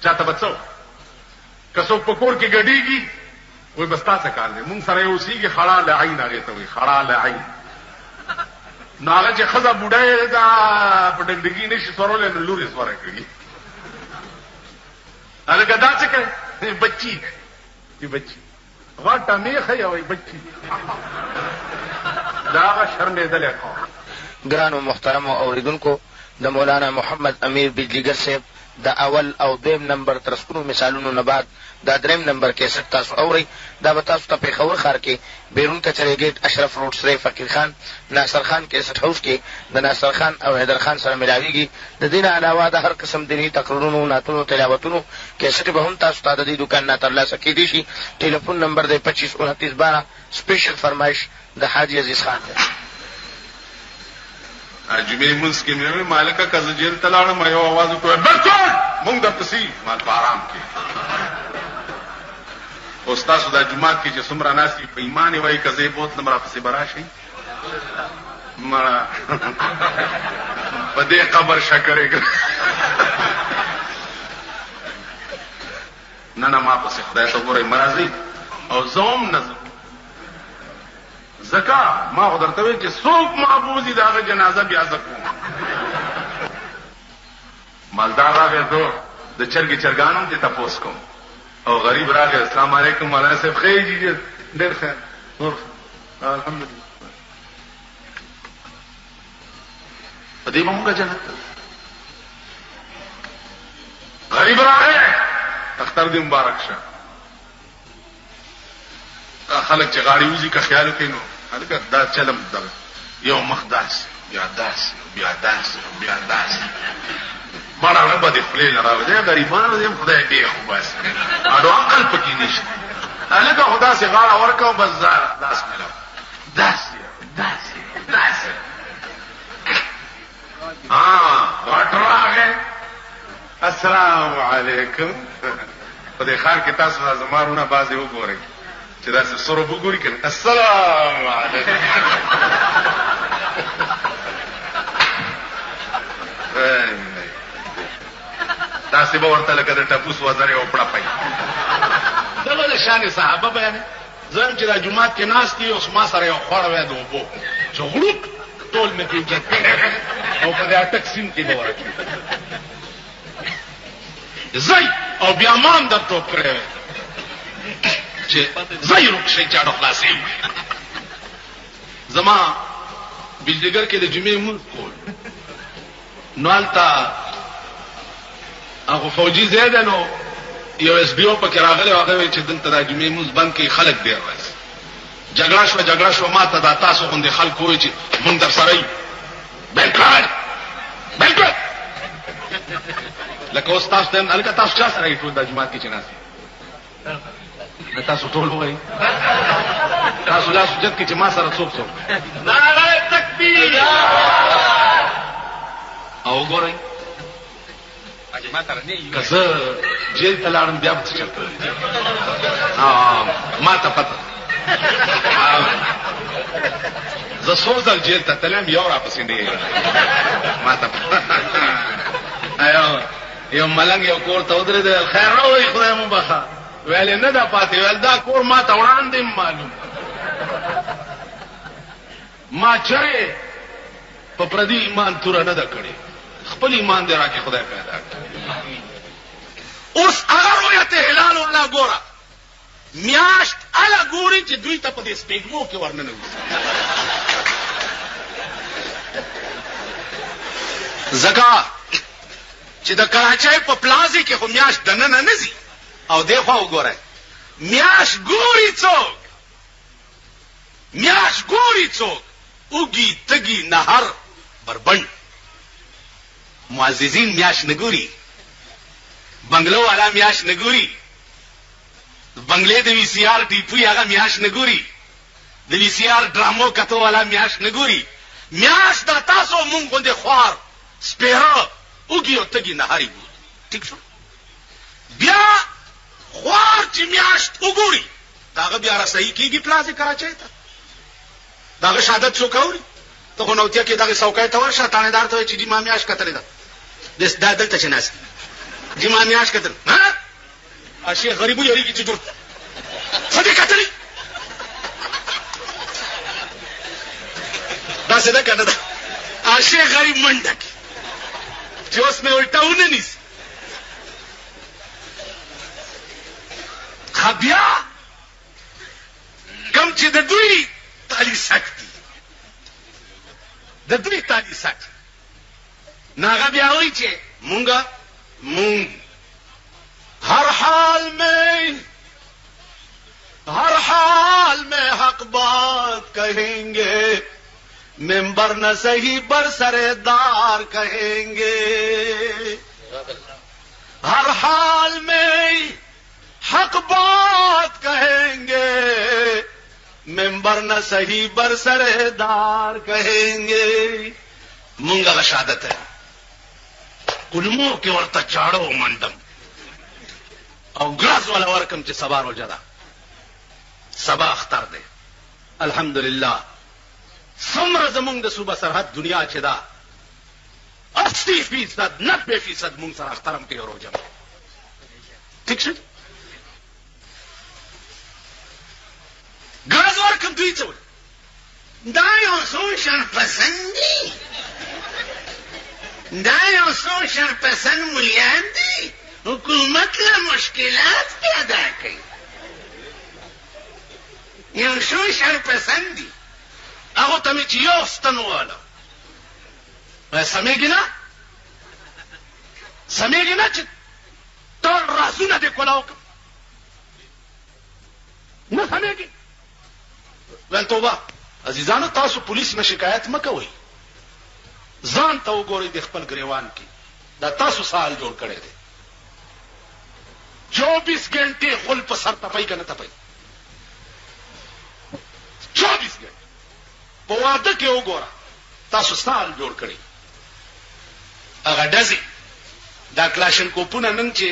چاته بچو کسو په کور کې ګډیږي وای بس تاسو کار دی مونږ سره یو سیږي خړا لعین هغه ته وي خړا لعین ناغه چې خزه بوډای دا په ډګډګی نشي سورول نو لوري سوره کړی هغه دا څه کوي بچی چې بچي غټه میخه یوې بچي دا هغه شرمېدلی قوم. ګرانو محترمو اوریدونکو، د مولانا محمد امیر بجلیګر صاحب د اول او دویم نمبر ترسکونو مثالونو نه بعد دا دریم نمبر کیسټ تاسو اورئ. دا به تاسو ته پېښور ښار کې بیرون کچرې ګیټ اشرف روډ سرای فقیر خان ناصر خان کیسټ هاوس کې د ناصر خان او حیدر خان سره ملاویږي. د دې نه علاوه د هر قسم دیني تقریرونو، نعتونو، تلاوتونو کیسټ به هم تاسو ته د دې دوکان نه ترلاسه کیدی شي. ټلیفون نمبر دی 252912. سپیشل فرمایش د حاجي عزیز خان دی. جمعې منځ کې مې ویل مالکه که زه جیل ته لاړم یو اواز وکړ بلچون مونږ درپسې مال په آرام کې. او ستاسو دا جومات کې چې څومره ناست وي په ایمان یې وایي که زه یې بوتلم راپسې به راشئ مړه په دې قبر شکرې کړ. نه نه ما پسې خدای ته ګورئ مه راځئ او زه هم نه ځم. زکا ما خو درته ویل چې څوک معبودي د هغه جنازه بیا زه کوم. مالدار راغی زه د چرګې چرګانو دې تپوس کوم او غریب راغی السلام علیکم مولانا صاحب خیر جی ډېر خیر نور الحمدلله په دې به مونږ جنت غریب راغی اختر دې مبارک شه. خلک چې غاړي وځي که خیال کوي نو هلکه دا چلم دغه یو مخ داسې بیا داسې بیا داسې بیا داسې مړه به دې خولې نه راوځي غریبانو دې خدای بې خو بس اډو عقل پکې نشته. هلکه خو داسې غاړه ورکوه بس داسې ملو داسې داسې داسې غټ راغی السلام علیکم. په دې ښار کې تاسو دا زما وروڼه بعضې وګورئ چې داسې سرب وګوري که نه السلام علیکم داسې به ورته لکه د ټپوس وزرې او پړپی. دغه د شان صحابه بیانې زه هم چې دا جومات کې ناست دي اوس ما سره یو خوړه وی د اوبو چې غړوک ټول مې پرې جت او په دې اټک سیم کې به ورکړي ځئ او بیا ما هم در ټوپ کړی وی چې ځای روک شئ چاړو خلاصې زما بجلیګر کې د جمعې مونځ کول نو هلته هغه فوجي ځای دی نو یو ایس ډي او پکې راغلی او هغه ویل چې دلته دا جمعې مونځ بند کړي خلک ډېر راځي. جګړه شوه ما ته دا تاسو غوندې خلک ووایي چې مونږ در سره یو بلکل بلکل لکه اوس تاسو ته هلکه تاسو چا سره یې ټول دا جومات کې چې ناست تاسو ټول وایي تاسو لاس اوچت کړئ چې ما سره څوک نعره تکبیر او وګورئ که زه جیل ته لاړم بیا به څه چلته ما ته پته زه څو ځل جیل ته تلم یو راپسې نه ما ته یو ملنګ یو کور ته ودرېد خیر راوایي خدای مو بخه ویلې نه دا پاتې ویل دا کور ما ته وړاندې معلوم ما چرې په پردي ایمان توره نه ده کړې خپل ایمان دې راکې خدای پیدا کړ. اوس هغه رؤیت هلال والا ګوره میاشت اله ګوري چې دوی ته په دې سپېږمو کې ورننوځي ځکه چې د کراچۍ په پلازې کې خو میاشت دننه نه ځي او دی خوا وګورئ میاشت ګوري څوک اوږي تږي نهر بربند معززین میاشت نه ګوري بنگلو والا میاشت نه ګوري بنگلې د وی سی آر ټیپوي هغه میاشت نه ګوري د وی سی آر ډرامو کتو والا میاشت نه ګوري میاشت د تاسو مونږ غوندې خوار سپېره اوږي او تږي نهرې ګوري. ټیک شو بیا خوار چې میاشت وګوري داغه بیا رسایي کېږي پلازې کراچۍ ته داغه شهادت څوک اوري ته خو نوتیا کې دغه څوکۍ ته ورشه تانیدار ته وایي چې جي ما میاشت کتلې ده دا دلته چې ناست جي ما میاشت کتل شیخ غریبو یریږي چې جوړ څه دې کتلې داسې ده که نه ده شیخ غریب منډه کې چې اوس مې الټا ونه نیسي بیا کم چې د دوی تالی سکتی د دوی تالی سکتی ناغه بیا وایي چې مونږ ہر حال میں حق بات کہیں گے ممبر نہ صحیح بر سردار کہیں گے ہر حال میں حق بات کہیں گے ممبر نہ صحیح بر سردار کہیں گے منگا شہادت ہے کلموں کے ورطہ چاڑو منڈم او گلاس والا ورکم چې سبا روزه ده سبا اختر ده الحمدلله څومره زمونږ د صوبه سرحد دنیا چې ده 80% 90% مونږ سره اخترم کوي روزه ٹھیک شو گلاس ورکم دوی څه دا یو سوشل پسندي دا یو سوشل پسند ملیان دي حکومت له مشکلات پیدا کوي یو سوشل پسند دي هغه ته مې چې یو ستن واله سمېږي نه چې ټول رازونه دې کولاو نه سمېږي ول توبه عزیزانو تاسو پولیس نه شکایت مه کوئ ځان ته وګورئ د خپل ګریوان کې دا تاسو سوال جوړ کړی دی 24 घंटे خل په سر تپای کنه تپای 24 घंटे په واده کې وګوره تاسو سال جوړ کړی هغه دزي دا کلاشن کوپونه نن چې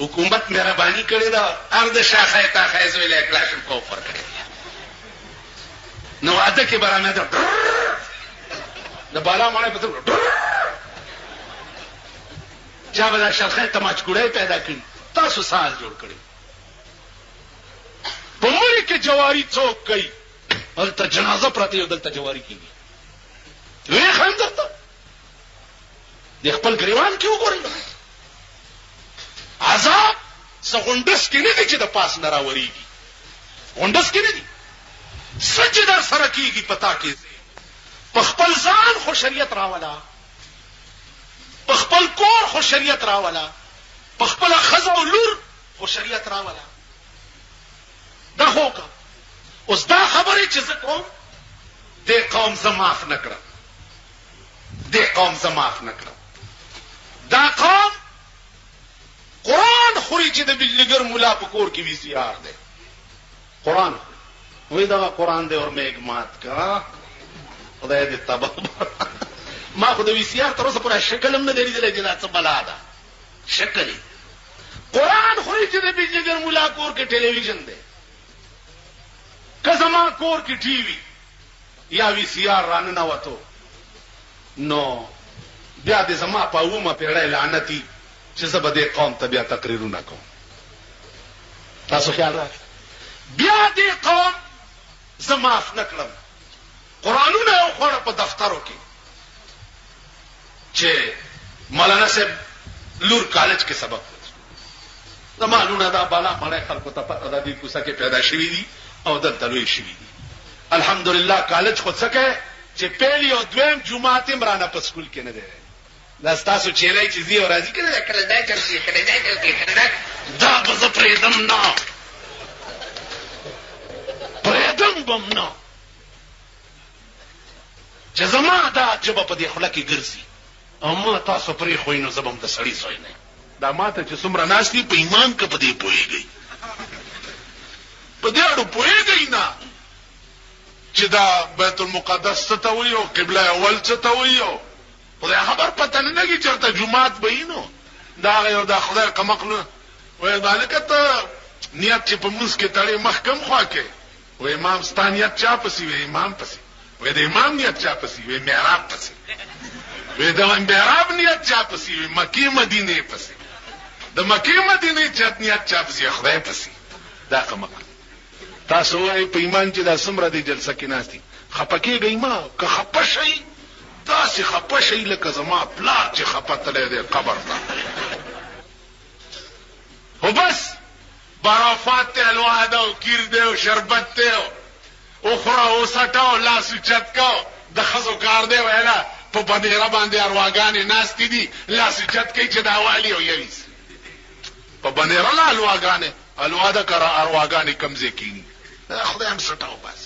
حکومت مهرباني کړې ده ارده شاخه تا خایز ویلې کلاشن کوپ ور کړی نو واده کې برامه ده د بالا مړې په چا به دا شاخه تماچ ګړې پیدا کړي تاسو سال جوړ کړی په ملک کې جواری څوک کوي دلته جنازه پراته یو دلته جواری کیږي وی خندته د خپل ګریوان کې وګورئ عذاب سغونډس کې نه دي چې د پاس نه راوريږي غونډس کې نه دي سچ در سره کیږي پتا کې په خپل ځان خو شریعت راولا په خپل کور خو شریعت راولا په خپل خزو او لور خو شریعت راولا دا هوکا اوس دا خبرې چې زه کوم د قوم زماف نکړه دا قوم قرآن خوري چې د بجلیګر مولا په کور کې وی سي آر دی قرآن وې دا قرآن دی اور میګ مات کا خدای دې تبا ما خو د وی سي آر تر اوسه پورې شکل هم نه دی لیدلی چې دا څه بلا ده شکل قرآن خوري چې د بجلیګر مولا کور کې ټلویزیون دی که زما کور کې ټي وي یا وی سي آر رانه وته نو بیا د زما په اومه پیړۍ لعنتی چې زه به دې قوم ته بیا تقریرونه کوم تاسو خیال راکړئ بیا دې قوم زه معاف نه کړم قرآنونه یې وخوړه په دفترو کې چې مولانا صاحب لور کالج کې سبق زما لونه دا بالا مړی خلکو ته پته ده دې کوڅه کې پیدا شوي دي او دلته لوی شوي دي الحمدلله کالج خو څه کوي چې پیل او دویم جمعات هم رانه په سکول کې نه دی دا ستاسو چیرې چې زی او راځي کړه کله دا چلتي دا به زه پرېدم نه پرېدم بم نه چې زما دا جبه په دې خوله کې ګرځي او ما تاسو پرې خوې نو زبم د سړی سوی نه دا ماته چې څومره ناشتي په ایمان کې په دې پوهېږي په دې اړه پوهېږي نه چې دا بیت المقدس څه ته وایي او قبله اول څه ته وایي خدای خبر پته نه لګي چرته جمعات بینو دا یو د خدای کمقلو وای مالک ته نیت چې په موږ کې تړي محکم خوا کې وای امام ستانیت چا پسی وای امام پسی وای د امام نیت چا پسی وای محراب پسی وای د محراب نیت چا پسی وای مکی مدینه پسی د مکی مدینه چت نیت چا پسی خدای پسی دا کمقل تاسو وای په ایمان چې دا سمره دی جلسه کې ناشتي خپکیږي ما که خپشي تاسو خپشي لکه زما پلار چې خپتلې دی قبر ته هو بس برافات ته الوا ده او کیر ده او شربت ته او خورا او سټاو لاس چتکو د خزو کار دی ویلا په بندیره باندې ارواګانې ناس دي لاس چت کوي چې دا والی او یویس په بندیره لا الواګانې الوا ده کرا ارواګانې کمزې کینی خدای هم سټاو بس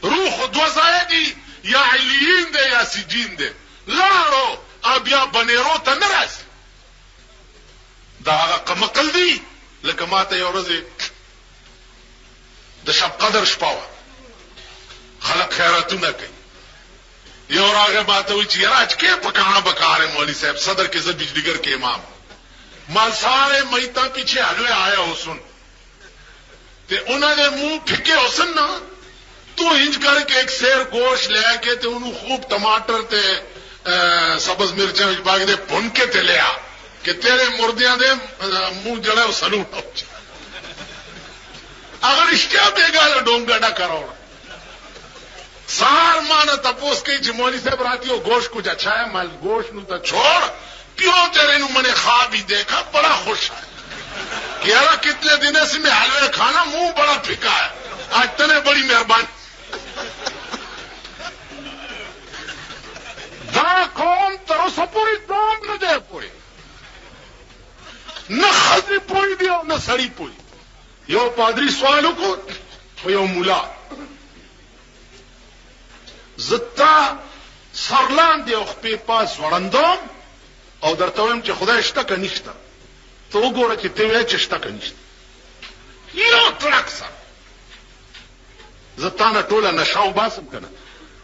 روح دو ځای دي یا علیین ده یا سجین ده لاړو بیا بنیرو ته نه راځي دا هغه قمقل دی لکه ماته یو ورځ د شب قدر شپه خلق خیراتونه کوي یو راغه ماته وی چې راج کې پکانا بکاره مولوی صاحب صدر کے زد بجلیگر کے امام مال سارے میتا پیچھے ہلوے آیا حسن تے انہوں نے منہ پھکے حسن نا تو انج کر کے ایک سیر گوشت لے کے تے انہوں خوب ٹماٹر تے سبز مرچیں باغ دے بھن کے تے لیا کہ تیرے مردیاں دے منہ جڑے وہ سلو نہ ہو جائے اگر اشتیا بے گا ڈونگا ڈا کرو سار مانا تپوس کئی چی مولوی صاحب راتی ہو گوشت کچھ اچھا ہے مال گوشت نو تا چھوڑ پیو تیرے نو میں نے خواب ہی دیکھا بڑا خوش ہے کہ یارا کتنے دن سے میں حلوے کھانا منہ بڑا پھکا ہے آج تنے بڑی مہربانی دا قوم ترسا پوری دام نہ دے پوری نہ خزی پوری دیو نہ سڑی پوری یو پادری سوالو کو یو مولا زتا سرلان دی خپې پاس وړاندوم او درته وایم چې خدای شته که نشته ته وګوره چې ته وایې چې شته که نشته یو تړک سره زه تا نه ټوله نشه وباسم که نه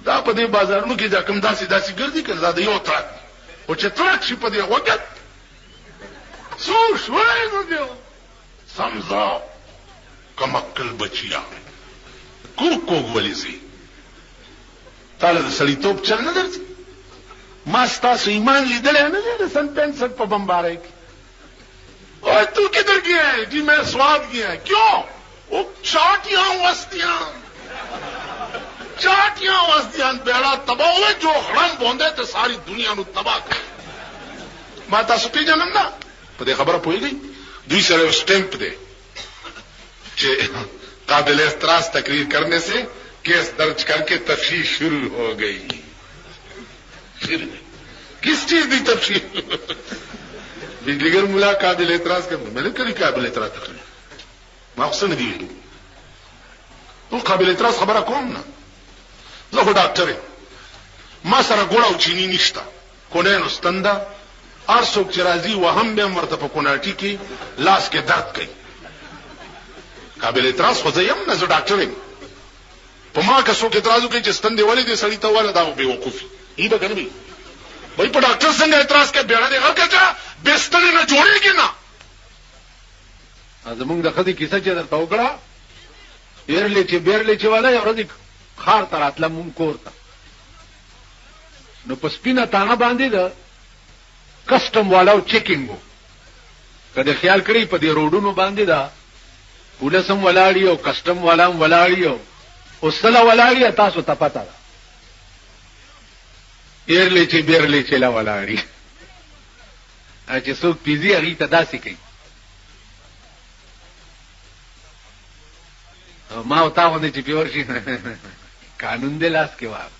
دا په دې بازارونو کې دا کوم داسې داسې ګرځي که دا د یو تړک خو چې تړک شي په دې وګت څو شوی نو دیو سمزا کمکل بچیا کوک کوک ولی زی تاله د سړیتوب چل نه درځي ما ستاسو ایمان لیدلی نه دی د سن 65 په بمبارۍ کې اور تو کدھر گیا ہے جی میں سواد گیا ہے کیوں وہ چاٹیاں وستیاں بیڑا تباہ ہوئے جو خرم بوندے تے ساری دنیا نو تباہ کر ما تاسو پیژنم نه په دې خبره پوهیږئ دوی سره سٹیمپ دی چې قابل اعتراض تقریر کرنے سے کیس درج کر کے تفتیش شروع ہو گئی کس چیز کی تفتیش بجلیگر ملا قابل اعتراض کر میں نے کری قابل اعتراض تقریر ما حسن دی تو قابل اعتراض خبره کوم نه زه ډاکټر ما سره ګوړه او چینی نشته کونینو ستنده هر څوک چې راځي وهم به مرته په کوناټي کې لاس کې درد کوي قابل اعتراض خو زه یم نه زه ډاکټر یم په ما که څوک اعتراض وکړي چې ستندې ولې دې سړي ته وله دا بې وقوفي ای به که نه وي بھائی په ډاکټر څنګه اعتراض کوي بیړه دې هر کچا بسترې نه جوړېږي نه زمونږ د ښځې کیسه چې درته وکړه بیرلې چې والا یو ورځ ښار ته راتله مونږ کور ته نو په سپینه تانه باندې د کسټم والاو چیکینګ و که د خیال کړی په دې روډونو باندې دا پولیس هم ولاړي او کسټم والا هم ولاړي او اوسله ولاړي تاسو ته پته ده بیرلې چې لا ولاړي چې څوک پیزي هغې ته داسې کوي ما او تا غوندې چې پیور شي قانون دی لاس کې وار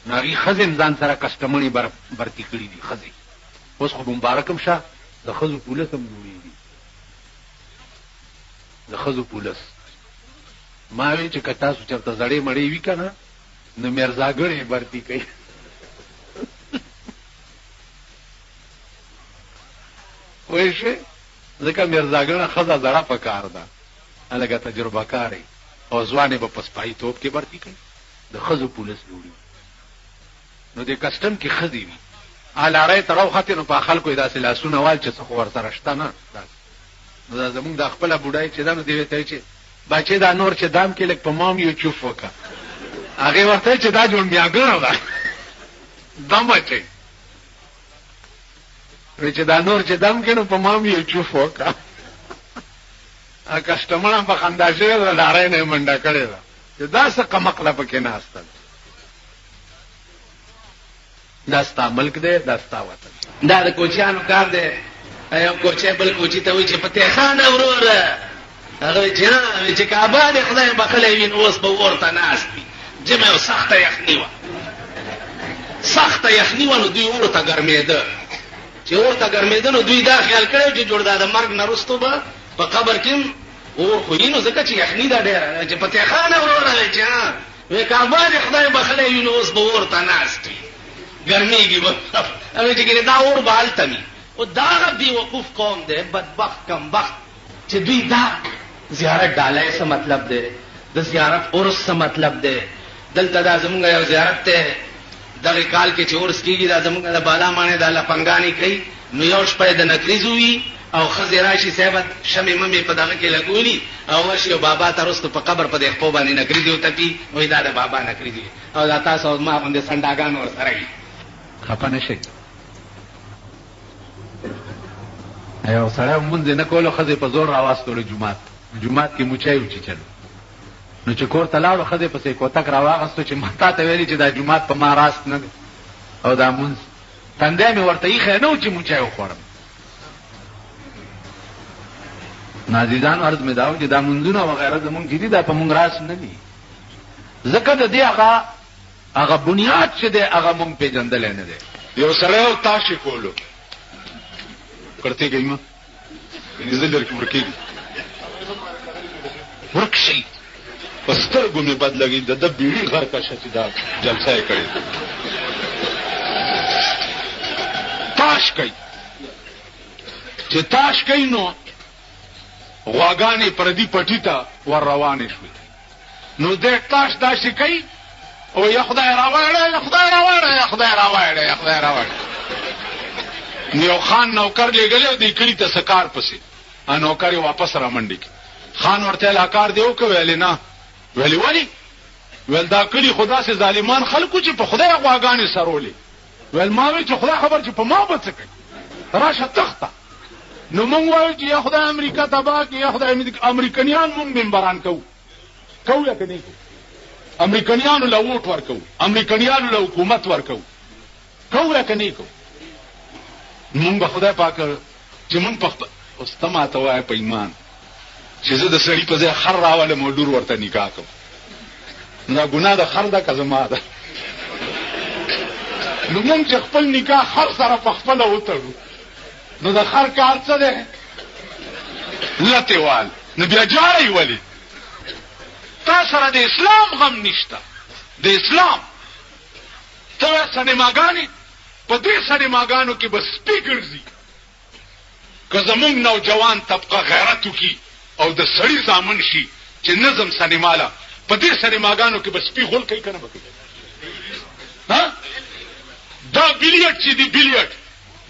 نو هغې ښځې ځان سره کسټمري برتي کړي دي ښځې اوس خو مبارک هم شه د ښځو پولیس هم جوړېږي د ښځو پولیس ما وی چې که تاسو چېرته زړې مړې وي که نه نو میرزاګړې برتي کوي پوه شوې ځکه میرزاګړه ښځه زړه په کار ده هلکه تجربه کارې او ځوانې به په سپایي توب کې برتي کوي د ښځو پولیس جوړي نو د کسټم کې ښځې وي لړۍ ته راوختې نو په خلکو یې داسې لاسونه وال چې څه خو ورسره شته نه نو دا زمونږ د خپله بوډۍ چې ده نو دې ته چې بچې دا نور چې دام کې لږ په مام یو چوف وکړه هغې ورته چې دا جوړ میاګړه ده دم بچې چې دا نور چې دم کې نو په مام یو چوف وکړه کسټمر هم په خندا شوې ده لړۍ نه یې منډه کړې ده چې دا څه قمقله پکې ناسته ده دا ستا ملک دی دا ستا وطن دا د کوچیانو کار دی یو کوچی بل کوچي ته وایي چې فتح خانه وروره هغه چې کعبه د خدای بخلې وین اوس به ورته ناست دي جمع یو سخته یخني و نو دوی ورته ګرمېده چې ورته ګرمېده نو دوی دا خیال کړی چې جوړ د مرګ نه وروسته به په قبر کې اور خو نو ځکه چې یخني دا ډېره چې فتح خان وروره چې وی کعبه د خدای بخلې وین اوس به ورته ناست وي ګرمېږي به هغه چې دا اور به هلته وي او دا هغه بېوقوف قوم دی بدبخت کمبخت چې دوی دا زیارت ډالۍ څه مطلب دی د زیارت عرس څه مطلب دی دلته دا زمونږ یو زیارت دی دغه کال کې چې عرس کېږي دا زمونږ د بالا ماڼۍ دا لپنګانې کوي نو یو شپه د نکریزو وي او ښځې راشي صاحب شمې ممې په دغه کې لګولي او ورشي او بابا ته وروسته په قبر په دې خپو باندې نکریزې وتپي وایي دا د بابا نکریزې او دا تاسو او ما غوندې سنډاګان ورسره وي خفه نه شئ یو سړی لمونځ نه کولو ښځې په زور راواستلو جومات کې موچی وچیچلو نو چې کور ته لاړو ښځې پسې کوتک راواغستو چې ما تا ته ویلي چې دا جومات په ما راست نه دی او دا مونځ تندی مې ورته ایښی نه و چې موچی وخوړم نازیزانو عرض مې دا و چې دا مونځونه وغیره زمونږ چې دي دا په مونږ راست نه دي ځکه د دې هغه بنیاد چې دی هغه مونږ پېژندلی نه دی یو سړی او تاشې کولو کړتې گئی ما زه لرې ورکېږي ورک شي په سترګو مې بد لګي د ده بیړي غر کشه چې دا جلسه یې کړې تاش کوي چې تاش کوي نو غواګانې پردي پټي ته ور روانې شوې نو دې تاش داسې کوي او یا خدای راوړی یا خدای راوړی یا خدای راوړی یا خدای راوړی یو خان نوکر لېږلی او دې کلي ته څه کار پسې نوکر یې واپس را منډې کړي خان ورته لا کار دی وکړه ویلې نه ویلې ولې ویل دا کلي خو داسې ظالمان خلکو چې په خدای غواګانې سرولې ویل ما وی چې خدای خبر چې په ما به څه کوي راشه تخته نو مونږ وایو چې یا خدای امریکا تباه کړي یا خدای امریکنیان مونږ ممبران کوو یا که نه کوو امریکنیانو له ووټ ورکوو امریکنیانو له حکومت ورکوو یا که نه کوو مونږ به خدای پاک چې مونږ په اوس ته ماته وایه په ایمان چې زه د سړي په ځای خر راولم او لور ورته نکاح کوم دا ګناه د خر ده که زما ده نو مونږ چې خپل نکاح خر سره په خپله وتړو نو د خر کار څه دی لتې وال نو بیا جاړی ولې تا سره د اسلام غم نشته د اسلام ته وایې سینماګانې په دې سینماګانو کې به سپي ګرځي که زمونږ نوجوان طبقه غیرت وکړي او د سړي زامن شي چې نظم سینماله په دې سینماګانو کې به سپي غول کوي که نه به کوي دا بیلیټ چې دی بیلیټ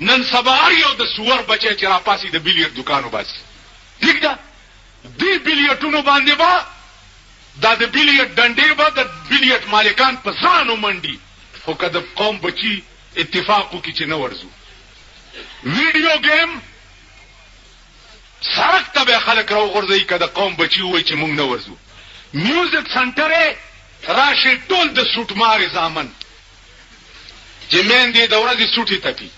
نن سبا هر یو د سور بچی چې راپاسي د بیلیټ دکانو باسي ٹھیک ده دې بیلیټونو باندې به دا د بیلیټ ډنډې به د بیلیټ مالکان په ځانو منډي خو که د قوم بچي اتفاق وکړي چې نه ورځو ویډیو گیم سړک ته به خلک راوغورځوي که د قوم بچي ووایي چې مونږ نه ورځو میوزیک سنټر یې راشي ټول د سوټمارې زامن چې میندې د ورځې سوټې تپي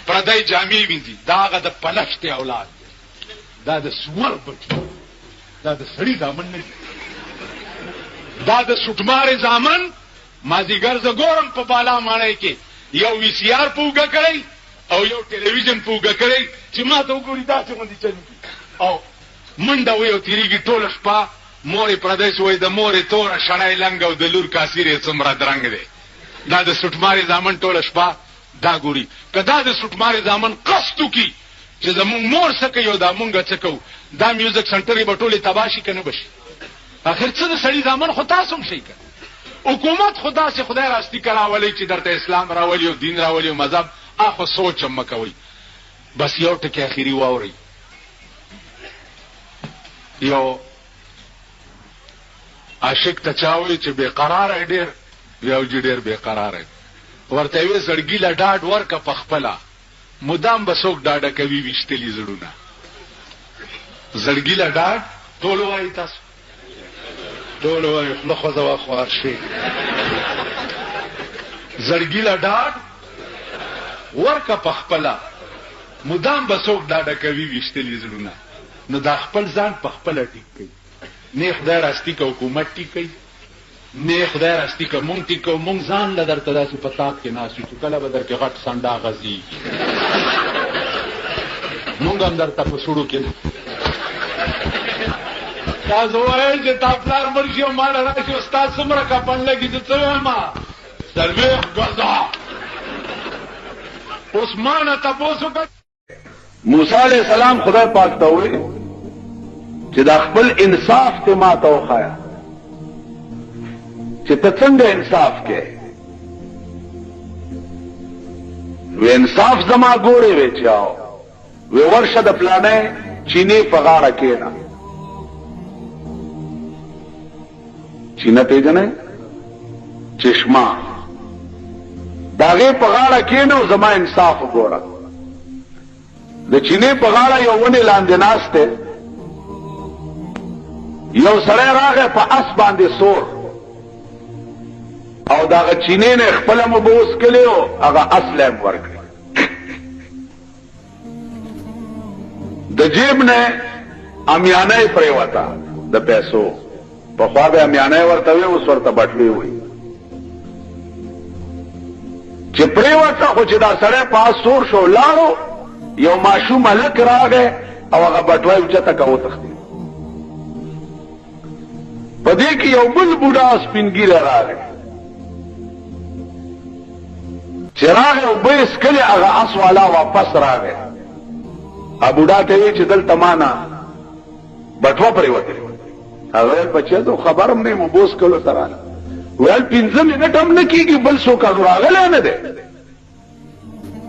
پردی جامې وینځي دا هغه د پلشتې اولاد دا د سور بچي دا د سړي زامن نه دي دا د سوټمارې زامن مازدیګر زه ګورم په بالا ماڼۍ کې یو وی سی آر په اوږه کړی او یو ټلویزیون په اوږه کړی چې ما ته وګوري داسې غوندې چلېږي او منډه وایي او تېرېږي ټوله شپه مورې پردی سو وایي د مورې توره شړی لنګ او د لور کاسیر یې څومره درنګ دی دا د سوټمارې زامن ټوله شپه دا ګوري که دا د سوټمارې زامن قصد وکړي چې زمونږ مور څه کوي او دا مونږ څه کوو دا میوزیک سنټرې به ټولې تباه شي که نه به شي اخر څه د سړي زامن خو تاسو هم شئ که حکومت خو داسې خدای راستی که راولئ چې درته اسلام راولي او دین راولي او مذهب خو سوچ هم مه کوئ بس یو ټکې اخري واورئ یو عاشق ته چا وایي چې بېقراره ډېر یو چې ډېر بېقراره ورته یې زړګي له ډاډ ورکه په خپله مدام به څوک ډاډه کوي ویشتلي زړونه زړګي له ډاډ ټول وایي تاسو ټول وایي خوله خوځوه خوار شي زړګي له ډاډ ورکه په خپله مدام به څوک ډاډه کوي ویشتلي زړونه نو دا خپل ځان په خپل ټیک کوي نه خدای راستی که حکومت ټیک کوي نه خدای راستی که مونږ ټیک کوو مونږ ځان له درته داسې په تاق کې ناست یو چې کله به درکې غټ سنډا غځېږي مونږ هم درته په سړو کې تاسو وایئ چې تا پلار مړ شي او ما له راشي او ستا څومره کفن لګي زه څه وایم څلوېښت ګزه اوس ما نه تپوس وکړه موسی علیہ السلام خدای پاک ته وویل چې دا خپل انصاف ته ما ته وښایه چې ته څنګه انصاف کې وی انصاف زما ګورې وی چاو وی ورشه د پلانې چینې په غاړه کېنه چینه پیژنې چشمه داغه په غاړه کېنه او زما انصاف وګوره د چینې په غاړه یو ونې لاندې ناسته یو سړی راغی په اس باندې سور او داغه چینې نه خپل مبوس کړي او هغه اسلام ورکړي د جیب نه امیانه پرې وتا د پیسو په خوا به امیانه ورته وي اوس ورته بټلې وي چې پرې وتا خو چې دا سړی په سور شو لاړو یو ماشوم هلک راغی او هغه بټوای اوچته کا وتښتېد په دې کې یو بل بوډا سپینګیره راغی چې راغی او به یې څکلې هغه اس والا واپس راغی بوډا ته وی چې دلته مانا بټوه پرېوتې هغه ویل بچیه زه خبر هم نه یم اوبوس کولو ته راغله ویل 15 منټ هم نه کېږي بل څوک راغلی نه دی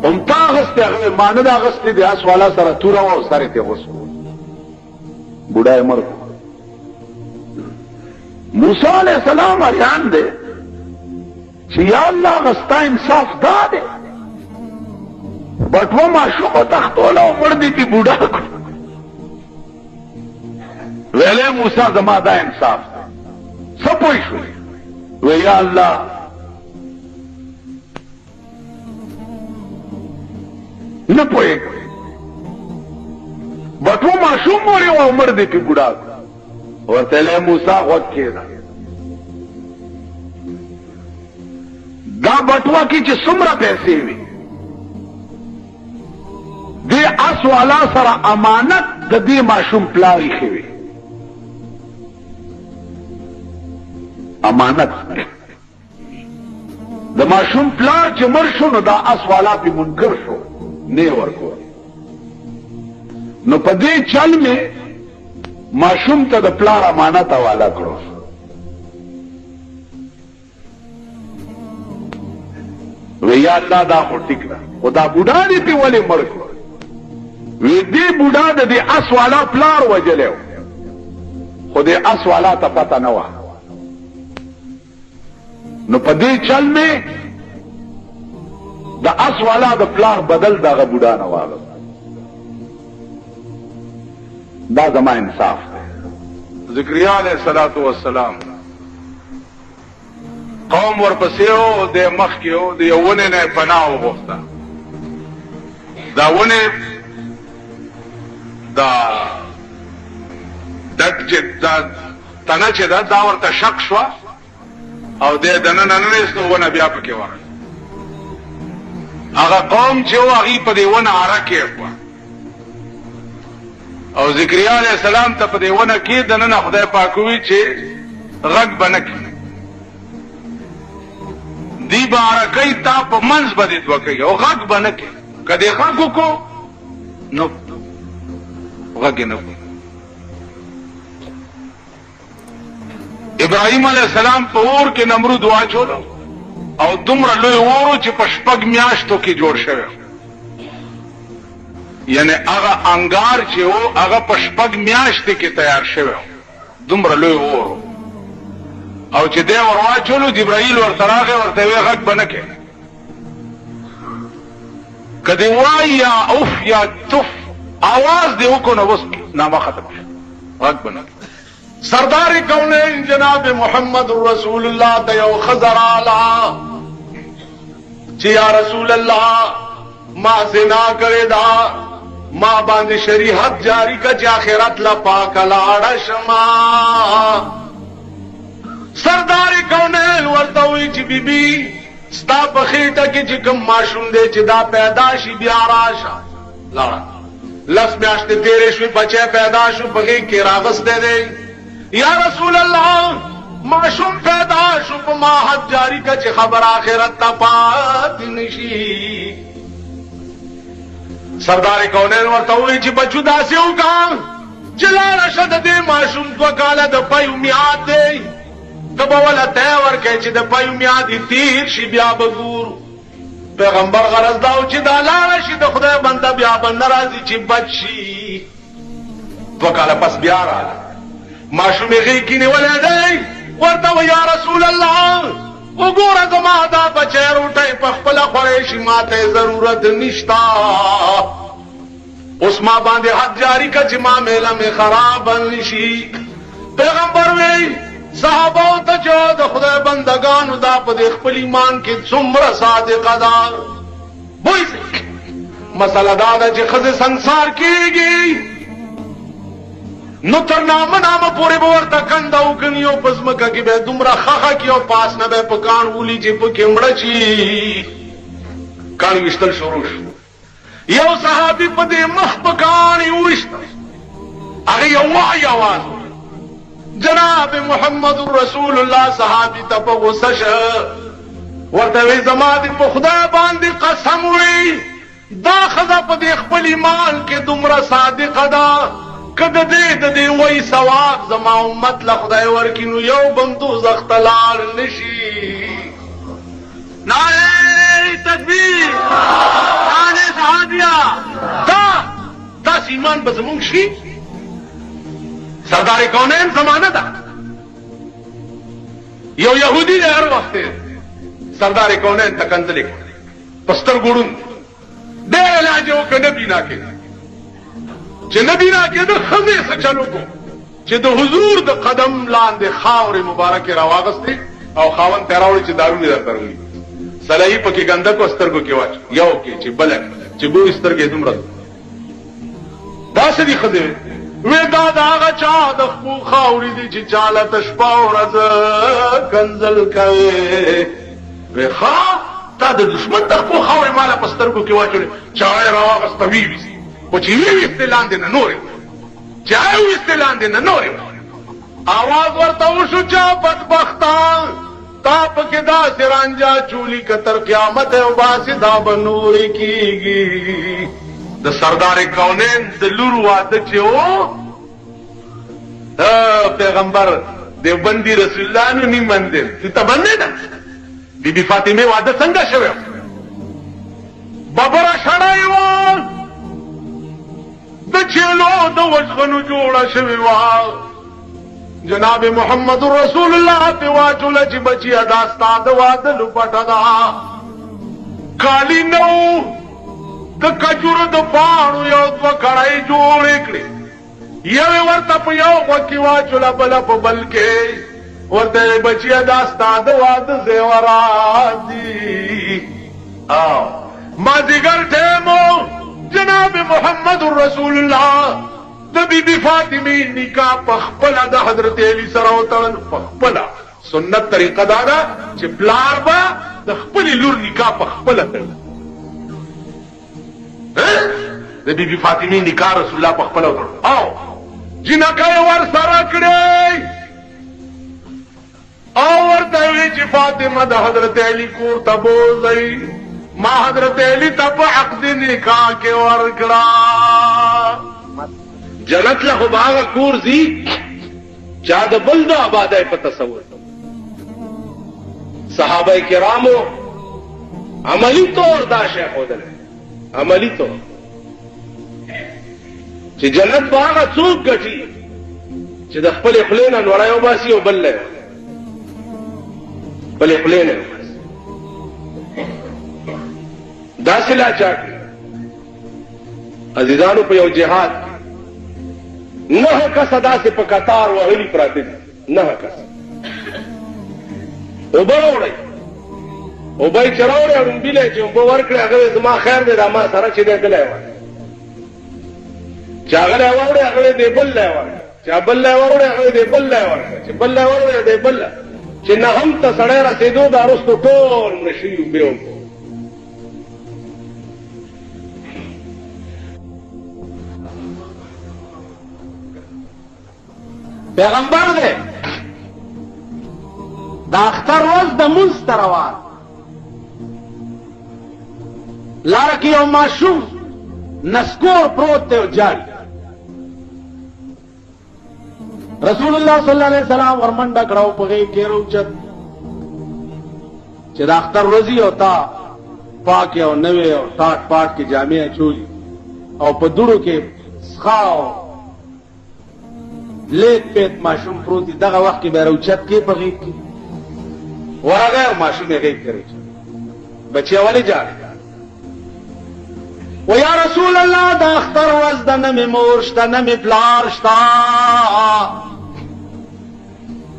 همتا اغسطی اغوی ماند اغسطی دی اس والا سره توره و سر تی غسو بوډای مر موسی علیہ السلام اریان دے چې یا الله غستا انصاف دا دے بټو ما شو تختولا مړ دی پی بوډا ویلې موسی زما دا انصاف سپوي شو وی یا الله نه پوهېږم بټو ماشوم مړی و او مړ دی پې بوډا ورته ویلی موسی غوږ کېږده دا بټوه کې چې څومره پیسې وي دې اس والا سره امانت د دې ماشوم پلار ایښې وي امانت د ماشوم پلار چې مړ شو نو دا اس والا پې منکر شو نه ورکو نو په دې چل می ماشوم ته د پلار امانت حواله کړو وی یا الله دا خو ټیک ده خو دا بوډا دې پې ولې مړ کړو وی دې بوډا د دې اس والا پلار وجلی خو دې اس والا ته پته نه وه نو په دې چل می د اس والا د پلار بدل دغه بوډا نه واغست دا زما انصاف دی ذکریا علیہ الصلوۃ والسلام قوم ورپسې و د مخکې و د یو ونې نه پناه وغوښته دا ونې دا ډک چې دا تنه چې دا ورته شک شوه او د دننه ننیستو ونه بیا پکې ورغله هغه قوم چې و هغې په دې ونه اره کېښوه او ذکریا علیہ السلام ته په دې ونه کې دننه خدای پاک وي چې غږ به نه کړي دی به ارکۍ تا په منځ به دې دوه کوي او غږ به نه کړي که دې غږ وکړو نو غږ یې نه کړو ابراهیم علیہ السلام په اور کې نمرود واچولو او دومره لوی اور چې په 6 میاشتو کې جوړ شوی یعنی هغه انګار چې و هغه په 6 میاشتې کې تیار شوی دومره لوی اور او چې دی ور واچولو جبرائیل ورته راغی ورته ویې غږ به نه کوې که دې وایي یا اوف یا تف آواز دې وکړو نو اوس نامه ختم شو غږ به نه کوې سردار کونین جناب محمد رسول اللہ دیو خضر آلا چی یا رسول اللہ ما زنا کرے دا ما باندې شریعت جاری کا چې آخرت لا پاک لاړ شما سردار کونین ورته وی چې بیبي ستا په خېټه کې چې کوم ماشوم دی چې دا پیدا شي بیا راشه لاړه لس میاشتې تیرې شوې بچی پیدا شو په غېږ کې راغستی دی یا رسول الله ماشوم پیدا شو په ما حد جاری کا چې خبر آخرت ته پاتې نشي سردار کونین ورته وی چې بچو داسې وکړه چې لاړه شه د دې ماشوم 2 کاله د پیو میعاد دی ته به وله تی ورکړې چې د پیو میعاد تیر شي بیا به ګورو پیغمبر غرض دا و چې دا لاړه شي د خدای بنده بیا به نه راځي چې بچ شي 2 کاله پس بیا راغله ماشوم یې غېږ کې نیولی دی ورته و یا رسول الله وګوره زما دا بچی روټۍ په خپله خوړی شي ما ته ضرورت نشته اوس ما باندې حد جاری که چې ما میله مې خراب نشي پیغمبر وی صحابو ته چې د خدای بندگانو دا په دې خپل ایمان کې څومره صادقه ده بوی مسله دا ده چې ښځې سنګسار کېږي نو تر نامه پورې به ورته کنده وکني او په ځمکه کې به یې دومره خښه کړي او پاس نه به یې په کاڼ ولي چې پکې مړه شي کاڼ ویشتل شروع شو یو صحابي په دې مخ په کاڼي وویشته هغه یو وایي اواز جناب محمد رسول الله صحابي ته په غصه شه ورته وی زما دې په خدای باندې قسم وی دا ښځه په دې خپل ایمان کې دومره صادقه ده که د دې وایي ثواب زما امت له خدای ورکړي نو یو به هم دوزخ ته لاړ نه شي نعرې تکبیر نعرې صحابیه داسې ایمان به زمونږ شي سردار کونین زمانه ده یو یهودي دی هر وخت سردار کونین ته کنځلې کړې په سترګو ړوند ډېر علاج یې وکړ نه بینا کېده چې نه بینا کېده ښځې څه چل وکړو چې د حضور د قدم لاندې خاورې مبارکې راواغستې او خاوند ته یې راوړې چې دارو مې درته راوړي سلایي پکې ګنده کو سترګو کې واچو یو کې چې بله چې ګوري سترګې دومره داسې دي ښځې وی دا د هغه چا د خپو خاورې دي چې چاله ته شپه او ورځ کنځل کوې وی ښه تا د دښمن د خپو خاورې ماله په سترګو کې واچولې چا یې راواغسته ویویستې خو چې ویویستې لاندې نه نورې چې ویویستې لاندې نه نورې آواز ورته وشو چا بدبخته تا پکې داسې رانجا چولي که تر قیامت وباسې دا به نورې کېږي د سردار کونین د لور واده چې و پیغمبر دیوبندي رسول الله نو نیم مندر ته باندې ده بی بی فاطمه واده څنګه شوی ببره شړای و د چلو د وژغنو جوړه شوی و جناب محمد رسول الله په واچوله چې بچیا دا ستا د واده لپټه ده کالی نو د کجورو د پاڼو یو 2 کړای جوړې کړې یو ورته په یو غوږ کې واچوله بله په بل کې ورته بچیه دا ستا د واده زیورات دي مازدیګر ټیم جناب محمد رسول الله د بی بی فاطمه نکاح په خپله د حضرت علی سره وتړل په خپله سنت طریقه دا ده چې پلار به د خپلې لور نکاح په خپله تړي د بی بی فاطمه نکاح رسول الله په خپله وتړل او جنکۍ ورسره کړی او ورته وی چې فاطمه د حضرت علی کور ته بوځئ ما حضرت علی ته په عقد نکاح کې ورکړه جنت له خو به هغه کور ځي چا د بل د آبادۍ په تصور صحابه کرامو عملی طور دا شی ښودلی عملی طور چې جنت به هغه څوک ګټي چې د خپلې خولې نه نوړی وباسي او بل له خپلې خولې نه وباسي داسې لا چا کړي عزیزانو په یو جهاد 9 کسه داسې په قطار وهلي پراته دي 9 کسه اوبه راوړئ اوبه یې چې راوړې ړومبي له یې چې اوبه ورکړې هغه زما خیر دی دا ما سره چې دی تللی وای چې هغه له وړه هغه دې بل له وړه چې بل له وړه هغه دې بل له وړه چې بل له وړه دې بل چې نه هم ته سړی رسېدو دا رستو ټول نشي بیو پیغمبر دې دا اختر ورځ د مونځ روان لاره کې یو ماشوم نسکور پروت دی او جاړي رسول الله صلی الله علیه وسلم ورمنډه کړو په غي کې روچت چې دا اختر ورځي او تا پاک او نوې او ټاټ پاټ کې جامې چولي او په دوړو کې سخاو لیک پیت ماشوم پروت دی دغه وخت کې به روچت کې په غي کې ورغه ماشوم یې غي کړی بچي والی جاړي و یا رسول الله دا اختر ورځ د نه مې مور شته نه مې پلار شته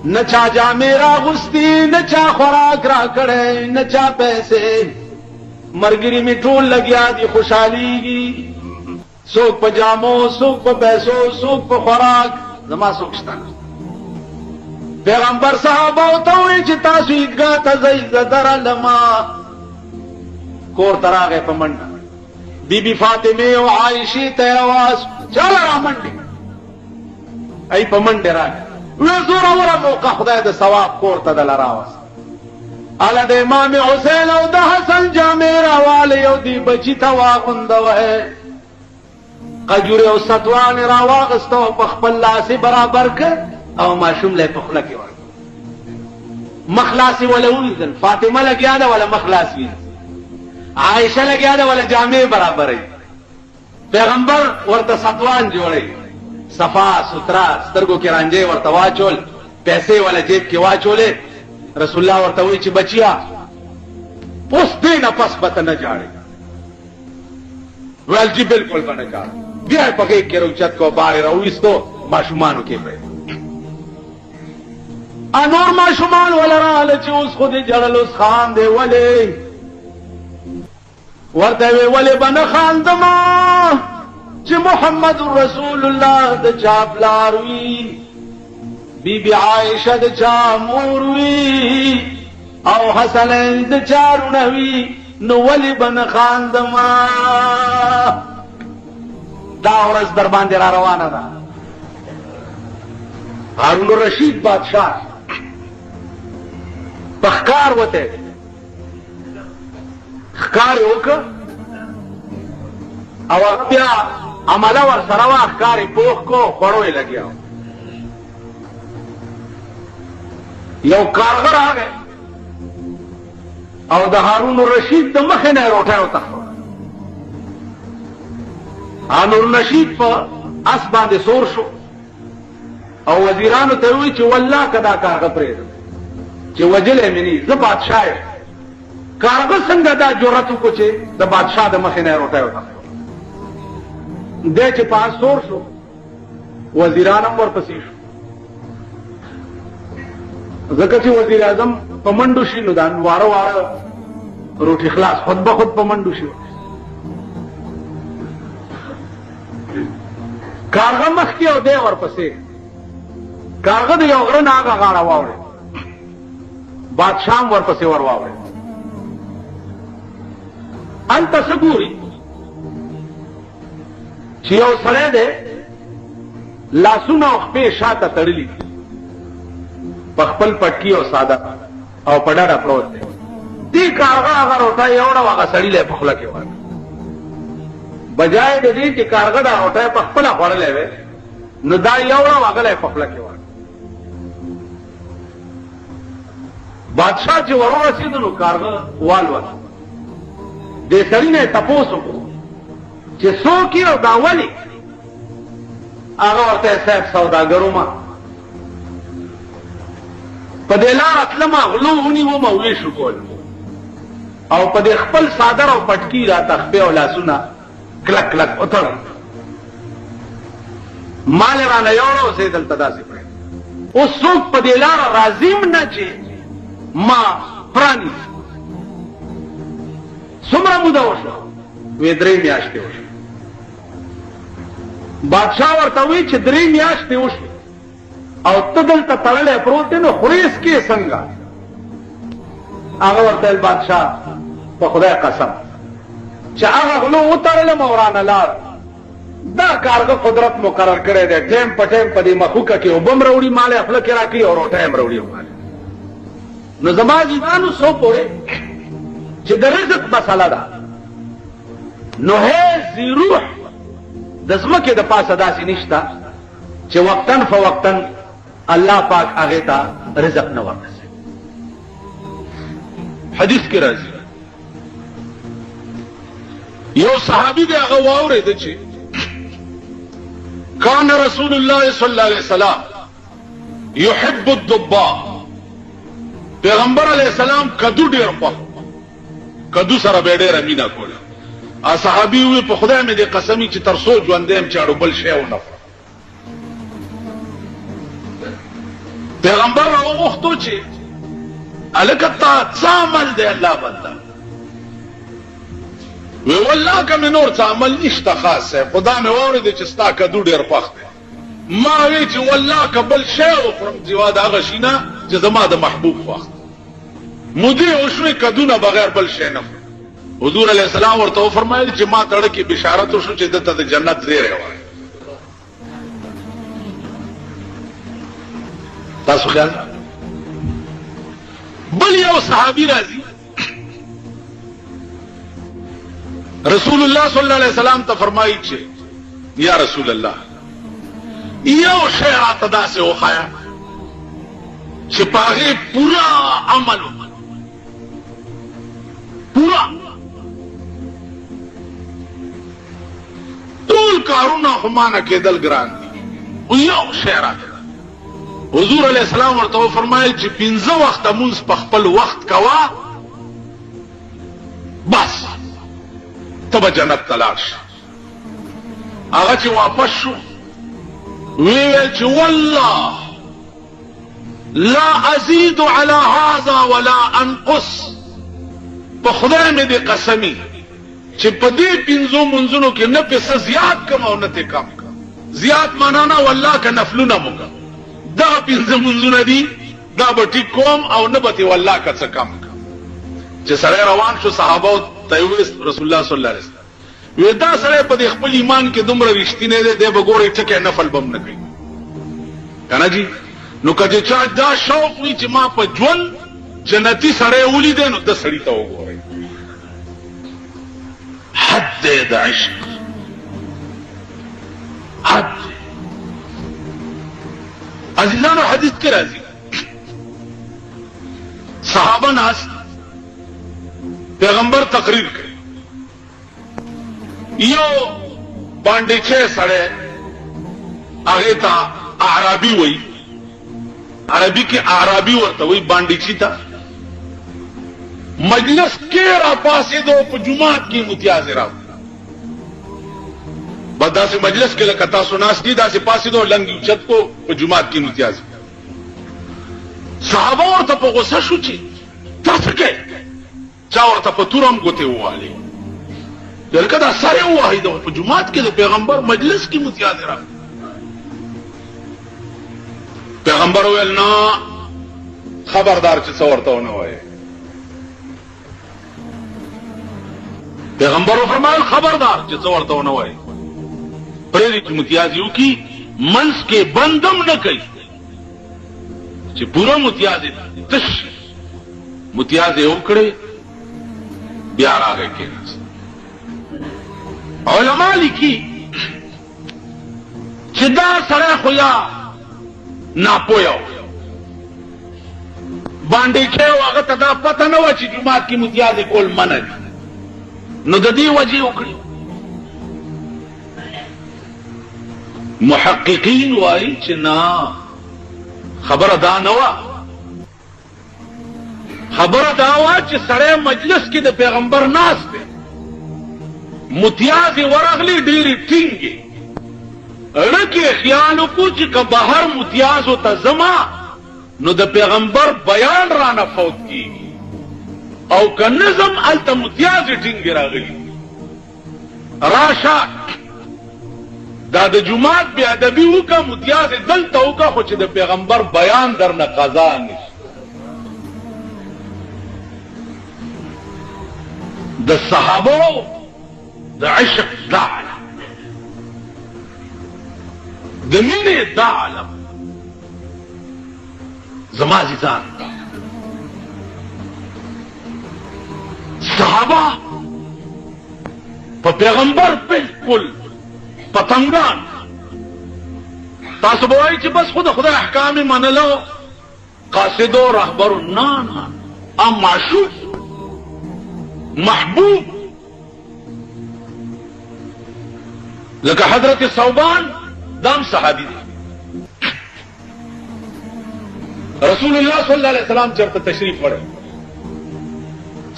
نه چا جامې راغوستي نه چا خوراک راکړی نه چا پیسې ملګري مې ټول لګیا دي خوشحالیږي څوک په جامو څوک په پیسو څوک په خوراک زما څوک شته پیغمبر صحابه ته وایي چې تاسو عیدګاه ته ځئ زه درلما کور ته راغی په منډه بی بی فاطمه او عائشه ته आवाज چل را منډه ای په منډه راغی وې زور اوره موقع خدای د ثواب کور ته دل راوست اله د امام حسین او د حسن جامع راواله یو دی بچی ته واغوندوه قجوره او ستوان راواغستو په خپل لاس برابر ک او ماشوم له په خله کې ور مخلاصي ولا ولدن فاطمه لګیا ده ولا مخلاصي عائشه لګیا ده ولا جامع برابرې پیغمبر ورته ستوان جوړي صفا سترا سترګو کې رانجه ورته واچول پیسې ولا جیب کې واچولې رسول الله ورته وی چې بچیا اوس دې نه پس بته نه جاړي ول جی بالکل باندې جاړ بیا په کې کېروچت کو بار راوېستو ماشومانو کې په انور ماشومان ولراله چې اوس خو دې جړل اوس خان دی ولې ورته وی بنه خان دما چې محمد رسول الله د چا پلار وی بی بی عائشه د چا مور وی او حسن د چا رونه وی نو ولی بنه خان دما دا ورځ در باندې را روانه ده هارون الرشید بادشاہ پخکار وته خکار وکړه او بیا عمله ور سره واخکاری پوخ کو خړوي لګیا یو کارګر راغی او د هارون الرشید د مخ نه روټه وته هارون الرشید په اس باندې سور شو او وزیرانو ته وی چې والله کدا کارګر پرې چې وجلې مني زه بادشاہ کارګر څنګه دا جرأت وکړي چې د بادشاہ د مخ نه روټه وته دې چې پاس سور شو وزیران هم ورپسې شو ځکه چې وزیر اعظم په منډو شي نو دا واره واره روټي خلاص خود به خود په منډو شي کارغه مخ کې او دې ورپسې کارغه د یو غره نه هغه غاړه واوړي بادشاہ ورپسې ور واوړي انت سګوري چې یو سره ده لاسونه خپې شاته تړلي په خپل پټکی او ساده او پډاړه پروت دی دې کارغه هغه روټه یوړه هغه سړی له خپل کې وای بجای د دې چې کارغه دا روټه په خپل خورلې وي نو دا یوړه هغه له خپل کې وای بادشاہ چې ورسېد نو کارغه والو دې سړی نه تاسو کو چې څوک یو دا ولی هغه ورته صاحب سوداګرو ما په دې لار اصلما غلوونی و ما وې شو کول او په دې خپل صادر او پټکی را تخبه او لاسونه کلک کلک وتړ مال را نه یوړو سیدل تداسي پړ او څوک په دې لار راضیم نه چې ما پرانی څومره موده وشو وې درې میاشتې وشو بادشاہ ورته وی چې 3 میاشتې وشوې او ته دلته تړلی پروت دی نو خورې سکې څنګه؟ هغه ورته ویل بادشاہ په خدای قسم چې هغه غلو وتړلم او رانه لاړ، دا کارګه قدرت مقرر کړی دی، ټیم په ټیم په دې مخوکه کې اوبه م راوړي مالې خوله کې راکړي او روټۍ م راوړي مالې. نو زما جیدانو څو پورې چې د رزق مسله ده نو هیڅ روح د ځمکې د پاسه داسې نشته چې وقتاً فوقتاً الله پاک هغې ته رزق نه ورکوي. حدیث کې راځي یو صحابي دی هغه واورېده چې کان رسول الله صلی الله علیه وسلم يحب الضباء، پیغمبر علیہ السلام کدو ډیر خوښ، کدو سره به ډیره مینه کوله. صحابي وی په خدای مې دې قسمی چې تر څو ژوندم چاړو بل شی ونه خورم. پیغمبر راوغوښتو چې الکه تا څه عمل دی الله بنده؟ وی والله که مې نور څه عمل نشته خاص صاحب، خدا مې واورېدې چې ستا کدو ډېر خوښ دی. ما وی چې والله که بل شی وخورم سوا د هغه شي نه چې زما د محبوب خوښ دی. مودې وشوې کدو نه بغیر بل شی نه خورم. حضور علیه السلام ورته وفرمایل چې ما تړه کې بشارت وشو چې دته د جنت زیری وایي. تاسو خیال بل یو صحابي راځي رسول الله صلی الله علیه وسلم ته فرمایي چې یا رسول الله یو شی راته داسې وښایه چې په هغې پوره عمل وکړم، پوره ټول کارونه خو مانه کېدل ګران دي، او یو شی راته. حضور علیہ السلام ورته وفرمایل چې 15 وخته مونځ په خپل وخت کوه بس ته به جنت ته لاړ شې. هغه چې واپس شو ویل چې والله لا ازيد على هذا ولا انقص، په خدای مې دې قسمی چې په دې 15 منځونو کې نه پیسه زیات کم او نه ته کم کم. زیات معنا نه والله که نفلونه مونږ دا 15 منځونه دي دا به ټیک کوم او نه به والله که څه کم کم. چې سړی روان شو صحابه ته رسول الله صلی الله علیه وسلم وی دا سړی په دې خپل ایمان کې دومره رښتینی دی دی به ګورئ ټکی نفل به هم نه کوي کنه جی. نو که چا دا شوق وي چې ما په ژوند جنتي سړی ولیدی نو د سړي ته وګورئ. حد دی د عشق، حد. عزیزانو حدیث کې راځي صحابه ناس پیغمبر تقریر کوي، یو باندې سړی هغې ته اعرابي وایي، عربي کې اعرابي ورته وایي باندې ته. مجلس کې را پاسېدو په جومات کې امتیاز راوړي، بس داسې مجلس کې لکه تاسو ناست دي داسې پاسېدو لنګ اوچت کو په جومات کې امتیاز. صحابه ورته په غوسه شو چې تا څه کوې؟ چا ورته په توره هم ګوتې ووهلې، لکه دا سر یې ووهئ په جومات کې د پیغمبر مجلس کې امتیاز راوړي. پیغمبر ویل نه خبردار چې څه ورته ونه وایې. پیغمبر وفرمایل خبردار چې څه ورته ونه وایې، پرېږدي چې متیاز یې وکړي، منځ کې بندم نه کوي چې پوره متیاز یې تش شي. متیاز یې وکړې بیا راغی کېناست. علما لیکي چې دا سړی خو یا ناپوهه و، باندې کې و هغه ته دا پته نه وه چې جومات کې متیاز کول منع دي، نو د دې وجې وکړي. محققین وایي چې نه، خبره دا نه وه، خبره دا وه چې سړی مجلس کې د پیغمبر ناست دی، متیاز یې ورغلي ډېرې ټینګې، اړه خیال وکړو چې که بهر متیازو ته زما نو د پیغمبر بیان رانه فوت کیږي، او که نظم هلته متیازې ټینګې راغلي. راشه دا د جمعات بی ادبی وکا متیاز دلته وکا خو چې د پیغمبر بیان در نه قضا نشي. د صحابو د عشق دا علم، د مینې دا علم. زما عزیزان صحابه په پیغمبر بالکل پتنګان. تاسو به وایئ چې بس خود خدای احکام منلو قاصد و رهبر. نه نه، ام معشوق محبوب. لکه حضرت ثوبان دام صحابي دی. رسول الله صلی الله علیه وسلم چرته تشریف وړي،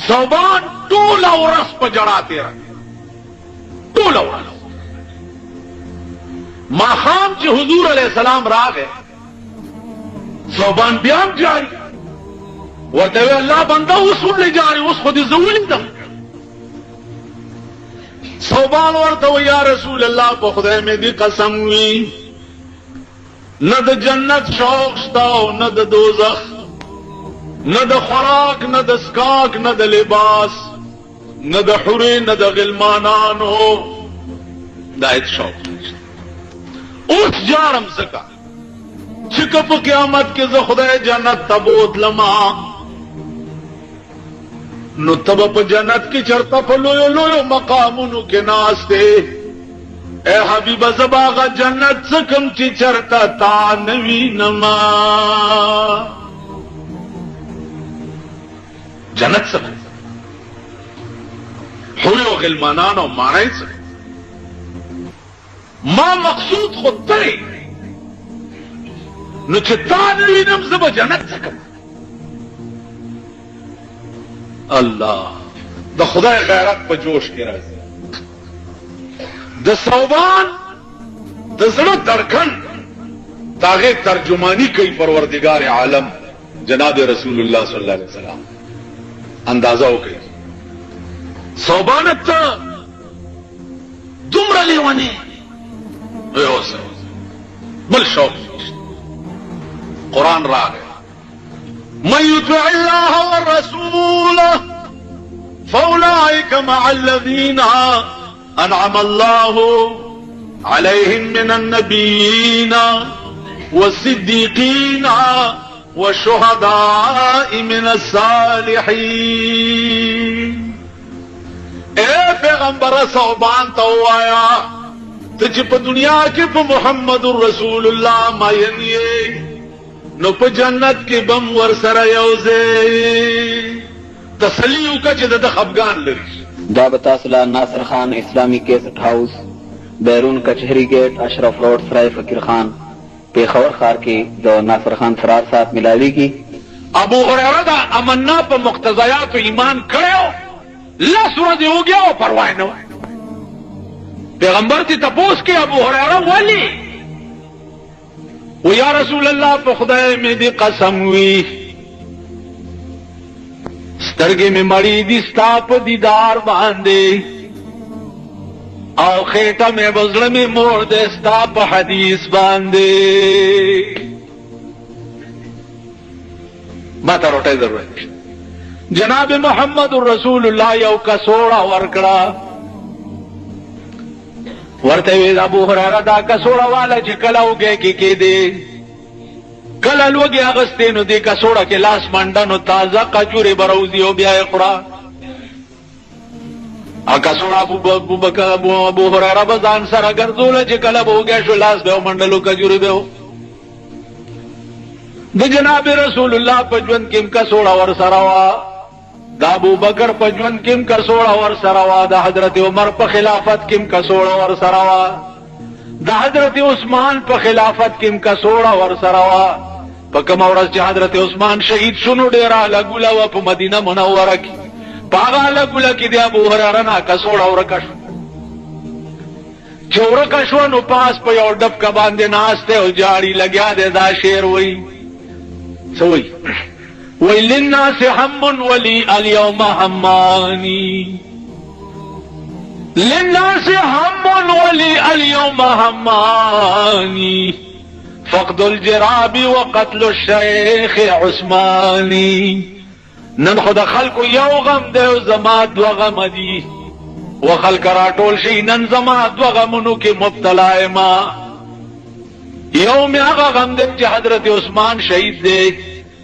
ثوبان ټول ورځ په جړا تیر، ټول ورځ. ماخام چې حضور علیہ السلام راغی، ثوبان بیا هم جاری. ورته وی الله بنده اوس ولې جاری؟ اوس خو دې زه ولیدم. ثوبان ورته وی یا رسول الله په خدای مې دې قسم وي، نه د جنت شوق شته او نه د دوزخ، نه د خوراک نه د سکاک نه د لباس نه د حورې نه د غلمانانو، دا هیڅ شوق نشته. اوس جارم زکا چې که په قیامت کې زه خدای جنت ته بوتلما، نو تب په جنت کې چرته په لویو لویو مقامونو کې ناسته. اے حبیب زباغ جنت سکم چې چرته تا نوی نما. جنت سکم حوری و غلمانان و معنی سکم. ما مقصود خود تری نو چې تا نوی نم زبا جنت سکم. الله د خدای غیرت په جوش کې راځي. د ثوبان د زړه دړکن داغه ترجمانی کوي پروردگار عالم جناب رسول الله صلی الله علیه وسلم. اندازه وکړي ثوبان ته دومره لیونی اوس بل شوق. قرآن راغی من يطع الله والرسول فاولئك مع الذين انعم الله عليهم من النبيين والصديقين والشهداء من الصالحين. اے پیغمبر ثوبان تو آیا ته چې په دنیا کې په محمد رسول الله ماینی نو په جنت کې بم ور سره یوځي. تسلی وکړه چې د خفګان لري. دا به تاسو له ناصر خان اسلامی کیسټ هاوس بیرون کچهری گیټ اشرف روډ سرای فقیر خان پیښور ښار کې د ناصر خان سرار سات ملاویږي. ابو هريره دا امنا په مقتضیات ایمان کړو، لس ورځې وګیا او پروا نه و. پیغمبر ته تپوس کې ابو هريره ولی و یا رسول الله په خدای مې دې قسم وی سترګې مې مړې دي ستا په دیدار باندې او خېټه مې بزړه مې مور دې ستا په حدیث باندې. ما ته روټۍ ضرورت جناب محمد رسول الله یو کڅوړه ورکړه. ورته وی ابو هريره دا کڅوړه والا چې کله وګه کې دې کله لوګي اغستې نو دې کڅوړه کې لاس منډنو تازه قجوري بروزي او بیا یې خورا. ا کڅوړه ابو هريره بزان سره ګرځول چې کله وګه شو لاس به منډلو قجوري به. د جناب رسول الله په ژوند کې کڅوړه ور سره وا، د ابو بکر په ژوند کې کڅوړه ور سره وا، د حضرت عمر په خلافت کې کڅوړه ور سره وا، د حضرت عثمان په خلافت کې کڅوړه ور سره وا. په کوم ورځ چې حضرت عثمان شهید شونو ډیره لګوله و په مدینه منوره کې، په هغه لګوله کې د ابو هريره نه کڅوړه ورکه شو. چې ورکه شو نو پاس په یو ډبکه باندې ناسته او جاړي لګیا دی. دا شعر وایي سوي وللناس هم ولي اليوم هماني، للناس هم لي اليوم هماني فقد الجراب وقتل الشيخ عثماني. نن خود خلکو یو غم دی او زما دو غم دی، و خلک راټول شي نن زما دو غمونو کې مبتلا ما. یو مې هغه غم دی چې حضرت عثمان شهید دی،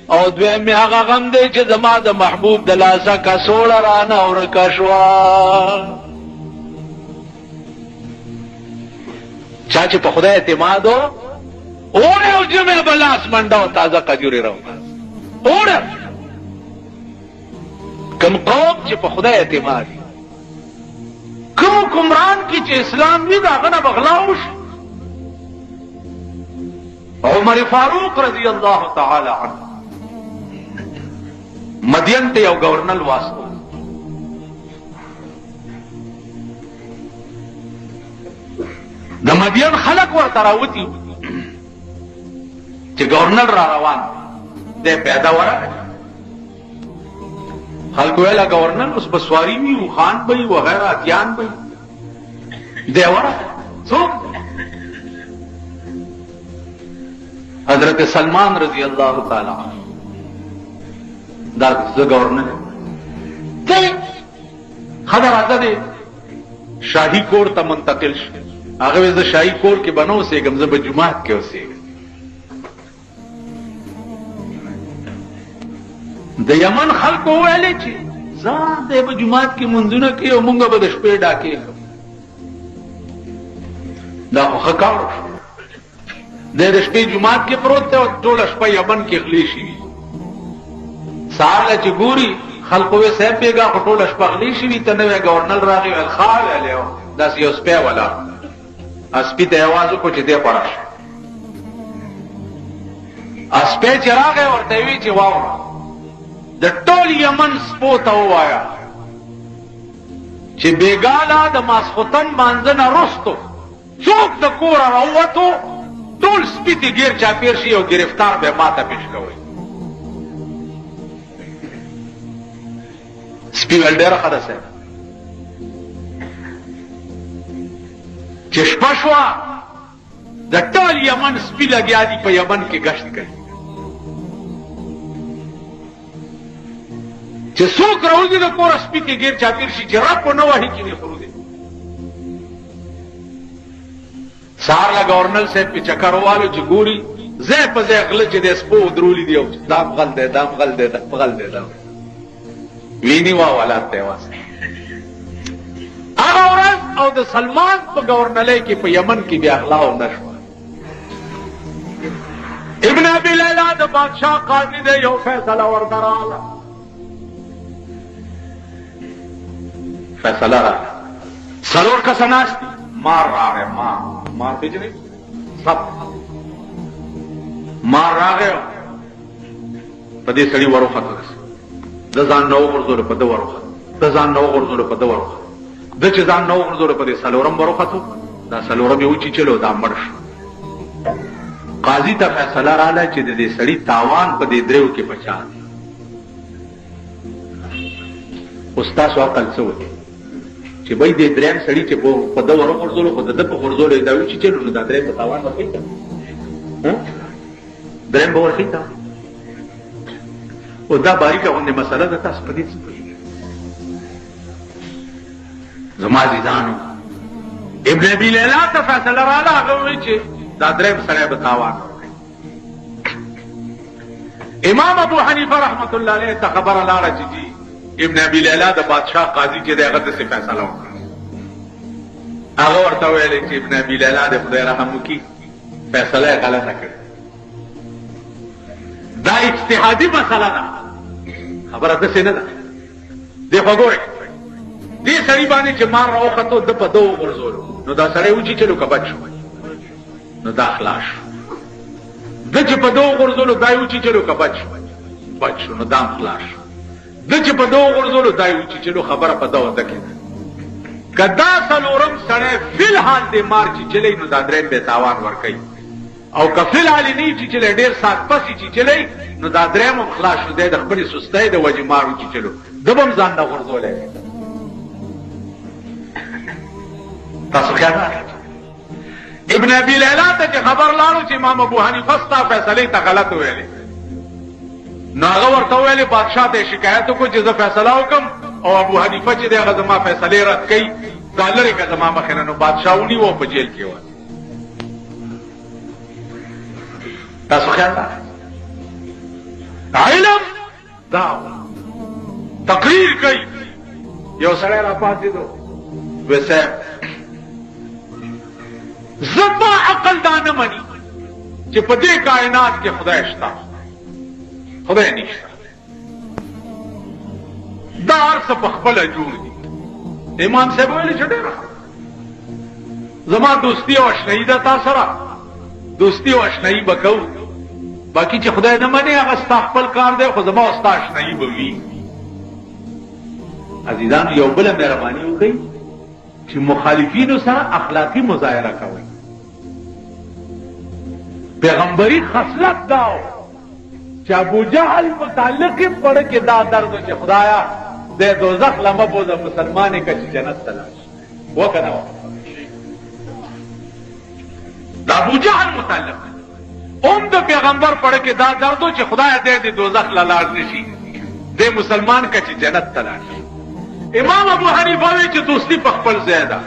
او دویم مې هغه غم دی چې زما د محبوب د لاسه کڅوړه رانه ورکه شوه. چا چې په خدای اعتماد و اوړه او جمع بلاس منډه او تازه کجوري راوړه. اوړه کوم قوم چې په خدای اعتماد، کوم کمران کی چې اسلام وی دا غنه بغلاوش. عمر فاروق رضی الله تعالی عنہ مدین ته یو گورنر واسطو، د مدین خلق ورته راوتی چې گورنر را روان دی پیدا ورغی. خلق ویلا گورنر اوس بسواری وی او خان بی وغیرہ اتیان بی دی ورغی. څوک؟ حضرت سلمان رضی اللہ تعالی عنہ دا گورنر دی. خبر راځه دی شاہی کور ته منتقل شو. هغه زه شاہی کور کې بنو اوسېږم، زه به جماعت کې اوسېږم. د یمن خلکو ویلې چې ځان دی به جماعت کې منځونه کوي او مونږ به د شپې ډاکې کوو. دا خو ښه کار وشو. دی د شپې جماعت کې پروت دی او ټوله شپه یمن کې غلی شوي. سهار له چې ګوري خلکو وی صاحب بېګا خو ټوله شپه غلی شوي، ته نوی ګورنر راغی ویل ښه ویلی و داسې یو سپی ولاړ. سپي ته یې اواز وکړو چې دی خورا شه. سپی چې راغی ورته یې وی چې واوره د ټول یمن سپو ته ووایه چې بېګاله د ماسخوتن مانځه نه رستو څوک د کوره راووتو ټول سپي ته ګیر چاپېر شي او ګرفتار به ما ته پیش کوئ. سپي ویل ډېره ښه ده صاحب. چې شپه شوه د ټول یمن سپي لګیا دي په یمن کې ګشت کوي. چې څوک راوځي د کوره سپي کې ګیر چاپېر شي چې رب ونه وهي چې نه خرودي. سهار له گورنر صاحب په چکر والو چې ګوري ځای په ځای غله چې د سپو درولي دي او دام غل دی دام غل دی دام غل دی دام ویني واولاد ته واسه. هغه ورځ او د سلمان په گورنرۍ کې په یمن کې بیا اغلا او نشوه. ابن ابي ليلى د بادشاہ قاضي دی یو فیصله ورته فیصله را سرور کسه ناست مار راغی. مار پیژنئ؟ سب مار راغی په دې سړي وروخته د ځان نه وغورځولو په ده وروخته د ځان نه وغورځولو په ده وروخته د چې ځان نه وغورځولو په دې څلورم وروختو دا څلورم یې وچیچلو دا مړ شو. قاضي ته فیصله راغله چې د دې سړي تاوان په دې دریو کې پچا دی. اوس تاسو عقل څه وکړي چې بای دې دریم سړي چې په ده وروغورځولو خو د ده په غورځولو یې دا وچیچلو نو دا دریم په تاوان ورکوي ته دریم به ورکوي ته. او دا باریکه غوندې مسله ده. تاسو په دې څه پوهېږئ؟ زما عزیزانو ابن ابي ليلى ته فیصله راغله. هغه وایي چې دا دریم سړی به تاوان ورکوي. امام ابو حنیفه رحمت الله علیه ته خبره لاړه چې جی ابن ابي ليلى د بادشاہ قاضي چې دی هغه داسې فیصله وکړه. هغه ورته ویلې چې ابن ابي ليلى د خدای رحم وکړي فیصله یې غلطه کړې. دا اجتهادي مسله ده، خبره داسې نه ده. دی خو ګورئ دې سړي باندې چې مار راوختو ده په ده وغورځولو نو دا سړی وچیچلو که بد شو نو دا خلاص شو. ده چې په ده وغورځولو دا یې وچیچلو که بد شو نو دا هم خلاص شو. ده چې په ده وغورځولو دا یې وچیچلو خبره په ده وده کې ده. که دا څلورم سړی فلحال دې مار چیچلی نو دا دریم به تاوان ورکوي، او که فلحال یې نه یې چیچلی ډېر ساعت پس یې چیچلی نو دا دریم هم خلاص شو. دی د خپلې سستۍ د وجې مار وچیچلو ده به هم ځان نه غورځولی. تاسو خیال ابن ابي لیلا ته چې خبر لاړو چې امام ابو حنیفه ستا فیصله ته غلط ویلې، نو هغه ورته ویلې بادشاہ ته شکایت وکړو چې زه فیصله وکم او ابو حنیفه چې دی هغه زما فیصله رد کړي، دا لرې که زما مخې نه، نو بادشاہ ونیو په جیل کې و. تاسو خیال علم دا تقریر کوي. یو سړی را پاتېدو وی صاحب زما عقل دا نه مني چې په دې کائنات کې خدای شته، خدای نشته، دا هر څه په خپله جوړ دي. امام صاحب ویلي چې ډېره زما دوستي او اشنایي ده تا سره، دوستي او اشنایي به کوو، باقي چې خدای نه مني هغه ستا خپل کار دی، خو زما او ستا اشنایي به وي. عزیزانو یو بله مهرباني وکړئ چې مخالفینو سره اخلاقی مظاهره کوئ. پیغمبری خصلت داو چې ابو جهل متعلق پڑھ کې دا درد چې خدایا د دوزخ لمه بوزه مسلمانې که چې جنت ته لاړ شي وکنه. د ابو جهل متعلق د پیغمبر پڑھ کې دا درد چې خدایا دې د دوزخ لا لاړ نشي، د مسلمان که چې جنت ته لاړ شي. امام ابو حنیفه وی چې دوستی په خپل ځای ده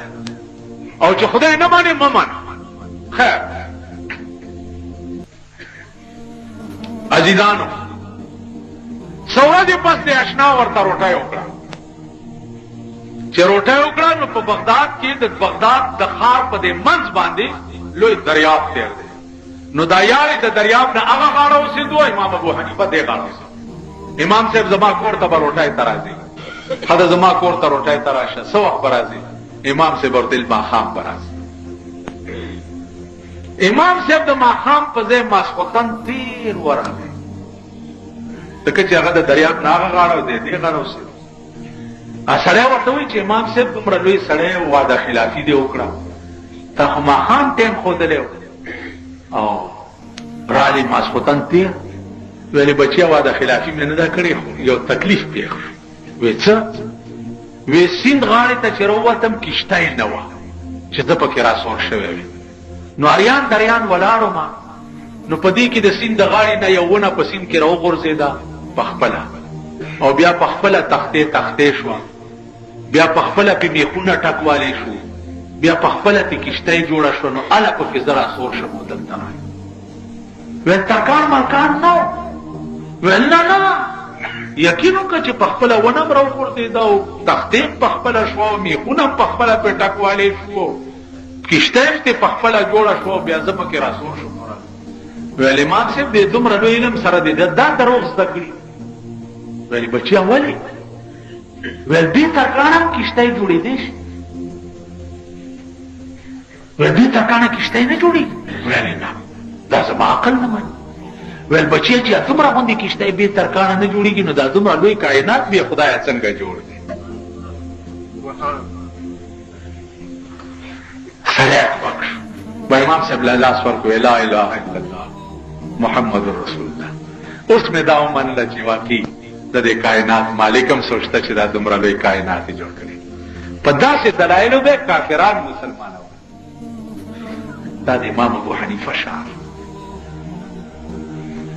او چې خدای نه مانې مه منه. خیر عزیزانو څو ورځې پس د اشنا ورته روټۍ وکړه، چې روټۍ وکړه نو په بغداد کې د بغداد د ښار په دې منځ باندې لوی دریاب تیر دی، نو دا یارې د دریاب نه هغه غاړه اوسېدو، امام ابو حنیفه دې غاړه اوسېدو. امام صاحب زما کور ته به روټۍ ته راځي، خدا زما کور ته روټۍ ته راشه، څه وخت به راځي؟ امام صاحب ورته ماښام به راځي. امام صاحب د ماښام په ځای ماسخوتن تېر ورغلی، ځکه چې هغه د دریاب نه هغه غاړه او دې غاړه اوسېدو. سړی ورته وایي چې امام صاحب دومره لوی سړی وعده خلافي دې وکړه، تا خو ماښام ټایم ښودلی و او راغلی ماسخوتن تېر. ویلې بچیا وعده خلافي مې نه ده کړې، یو تکلیف پېښ شو. وی څه؟ وی سیند غاړې ته چې راووتم کشته یې نه وه چې زه پکې راسور شوی وي، نو اریان دریان ولاړو ما، نو په دې کې د سیند د غاړې نه یو ونه په سیند کې راوغورځېده په خپله، او بیا په خپله تختې شوه، بیا په خپله پې میخونه ټکوالی شو، بیا په خپله پې کشته یې جوړه شوه، نو هله پکې زه راسور شم او دلته راغلم. ویل ترکان ملکان نه ویل نه یقین وکړه چې په خپله ونه م راوغورځېده او تختې په خپله شوه او میخونه په خپله پې ټکوالی شو، کشته یې په خپله جوړه شوه، بیا زه پکې راسور شم. ویل امام صاحب دې دومره لوی علم سره دې دا دروغ زده کړي. ویل بچیا ولې؟ ویل دې ترکاڼه هم کشته یې جوړېدی شي. ویل دې ترکاڼه کشته یې نه جوړېږي؟ ویل نه دا زما عقل نه مني. ویل بچیا چې دومره غوندې کشته یې بې ترکاڼه نه جوړېږي نو دا دومره لوی کائنات بې خدایه څنګه جوړ دی؟ سړی اکبر شو. امام صاحب له لاس ورکړو لا اله الا الله محمد رسول الله. اوس مې دا ومنله چې واقعي د دې کائنات مالک هم سوچته چې دا دومره لوی کائنات یې جوړ کړي. په داسې دلایلو به کافران مسلمانان. دا د امام ابو حنیفه شعر،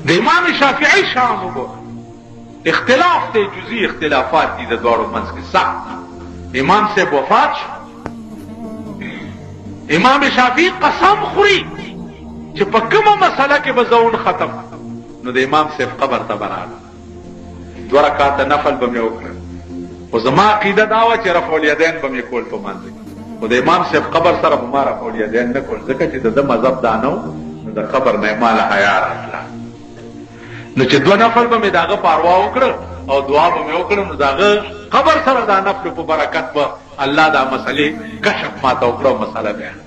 د امام شافعي شعر وګوره. اختلاف دی، جزئی اختلافات دي د دواړو منځ کې سخت. امام صاحب وفات شو، امام شافعي قسم خوري چې په کومه مسله کې به زون ختم، نو د امام صاحب قبر ته به راغله، 2 رکعاته نفل به مې وکړل، خو زما عقیده دا وه چې رفع الیدین به مې کول په منځ کې، خو د امام صاحب قبر سره به ما رفع الیدین نه کول، ځکه چې د ده مذهب دا نه و، نو د قبر نه یې ماله حیا راتله. نو چې 2 نفل به مې د هغه پاروا وکړه او دعا به مې وکړه، نو د هغه قبر سره دا نفل په برکت به الله دا مسئلې کشف ما ته وکړه او مسئله بیان.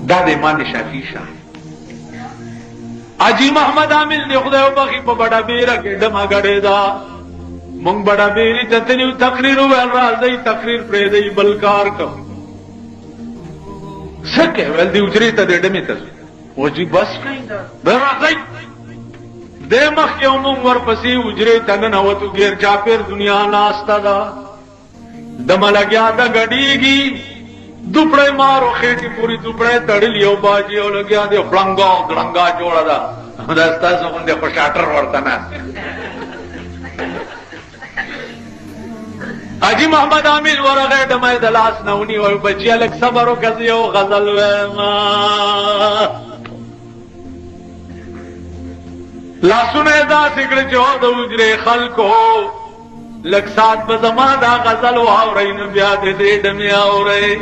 دا د امام شافعي شان. حاجي محمد عامل دی خدای وبخي په بډا بیره کې ډمه غړې دا مونږ بډا بیري ته تلو تقریر ویل راځي تقریر پرې دی بل کار کوم سکه ول دی اجري ته ډمه ته وږي بس کیندا به راځي د مخ یو مونږ ورپسې اجري ته نه وته غیر چاپیر دنیا ناستا دا دمه لګیا دا غډيږي دوپړی مارو خېټې پورې دوپړی تړلي او باجي او لګیا دی بړنګا ګړنګا جوړه ده دا ستاسو غوندې خو شاټر ورته نه. حاجي محمد امین ورغی ډمه د لاس نه ونیو بچیه لږ صبر وکړه زه یو غزل وایم. لاسونه یې داسې کړه چې د حجرې خلکو لږ ساعت به زما دا غزل واورئ نو بیا د دې ډمې اورئ.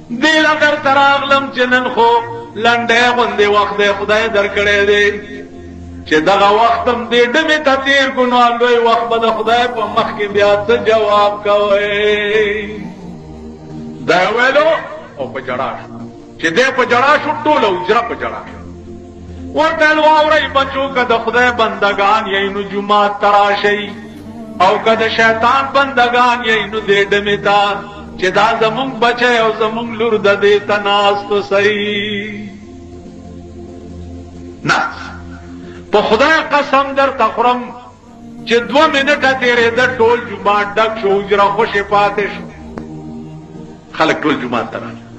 دې لګر ته راغلم چې نن خو لنډی غوندې وخت دی خدای درکړی دی چې دغه وخت هم دې ډمې ته تېر کړو نو لوی وخت به د خدای په مخ کې بیا څه جواب کوئ. دا یې ویلو او په ژړا شو چې دی په ژړا شو ټوله حجره په ژړا شو. ورته ویل واورئ بچو که د خدای بندګان یئ نو جومات ته راشئ او که د شیطان بندګان یئ نو دې ډمې ته چې دا زمونږ بچی او زمونږ لور د دې ته ناستو صحیح ناست. په خدای قسم درته خورم چې 2 منټه تېرېده ټول جومات ډک شو حجره خوشې پاتې شو خلک ټول جومات ته راغله.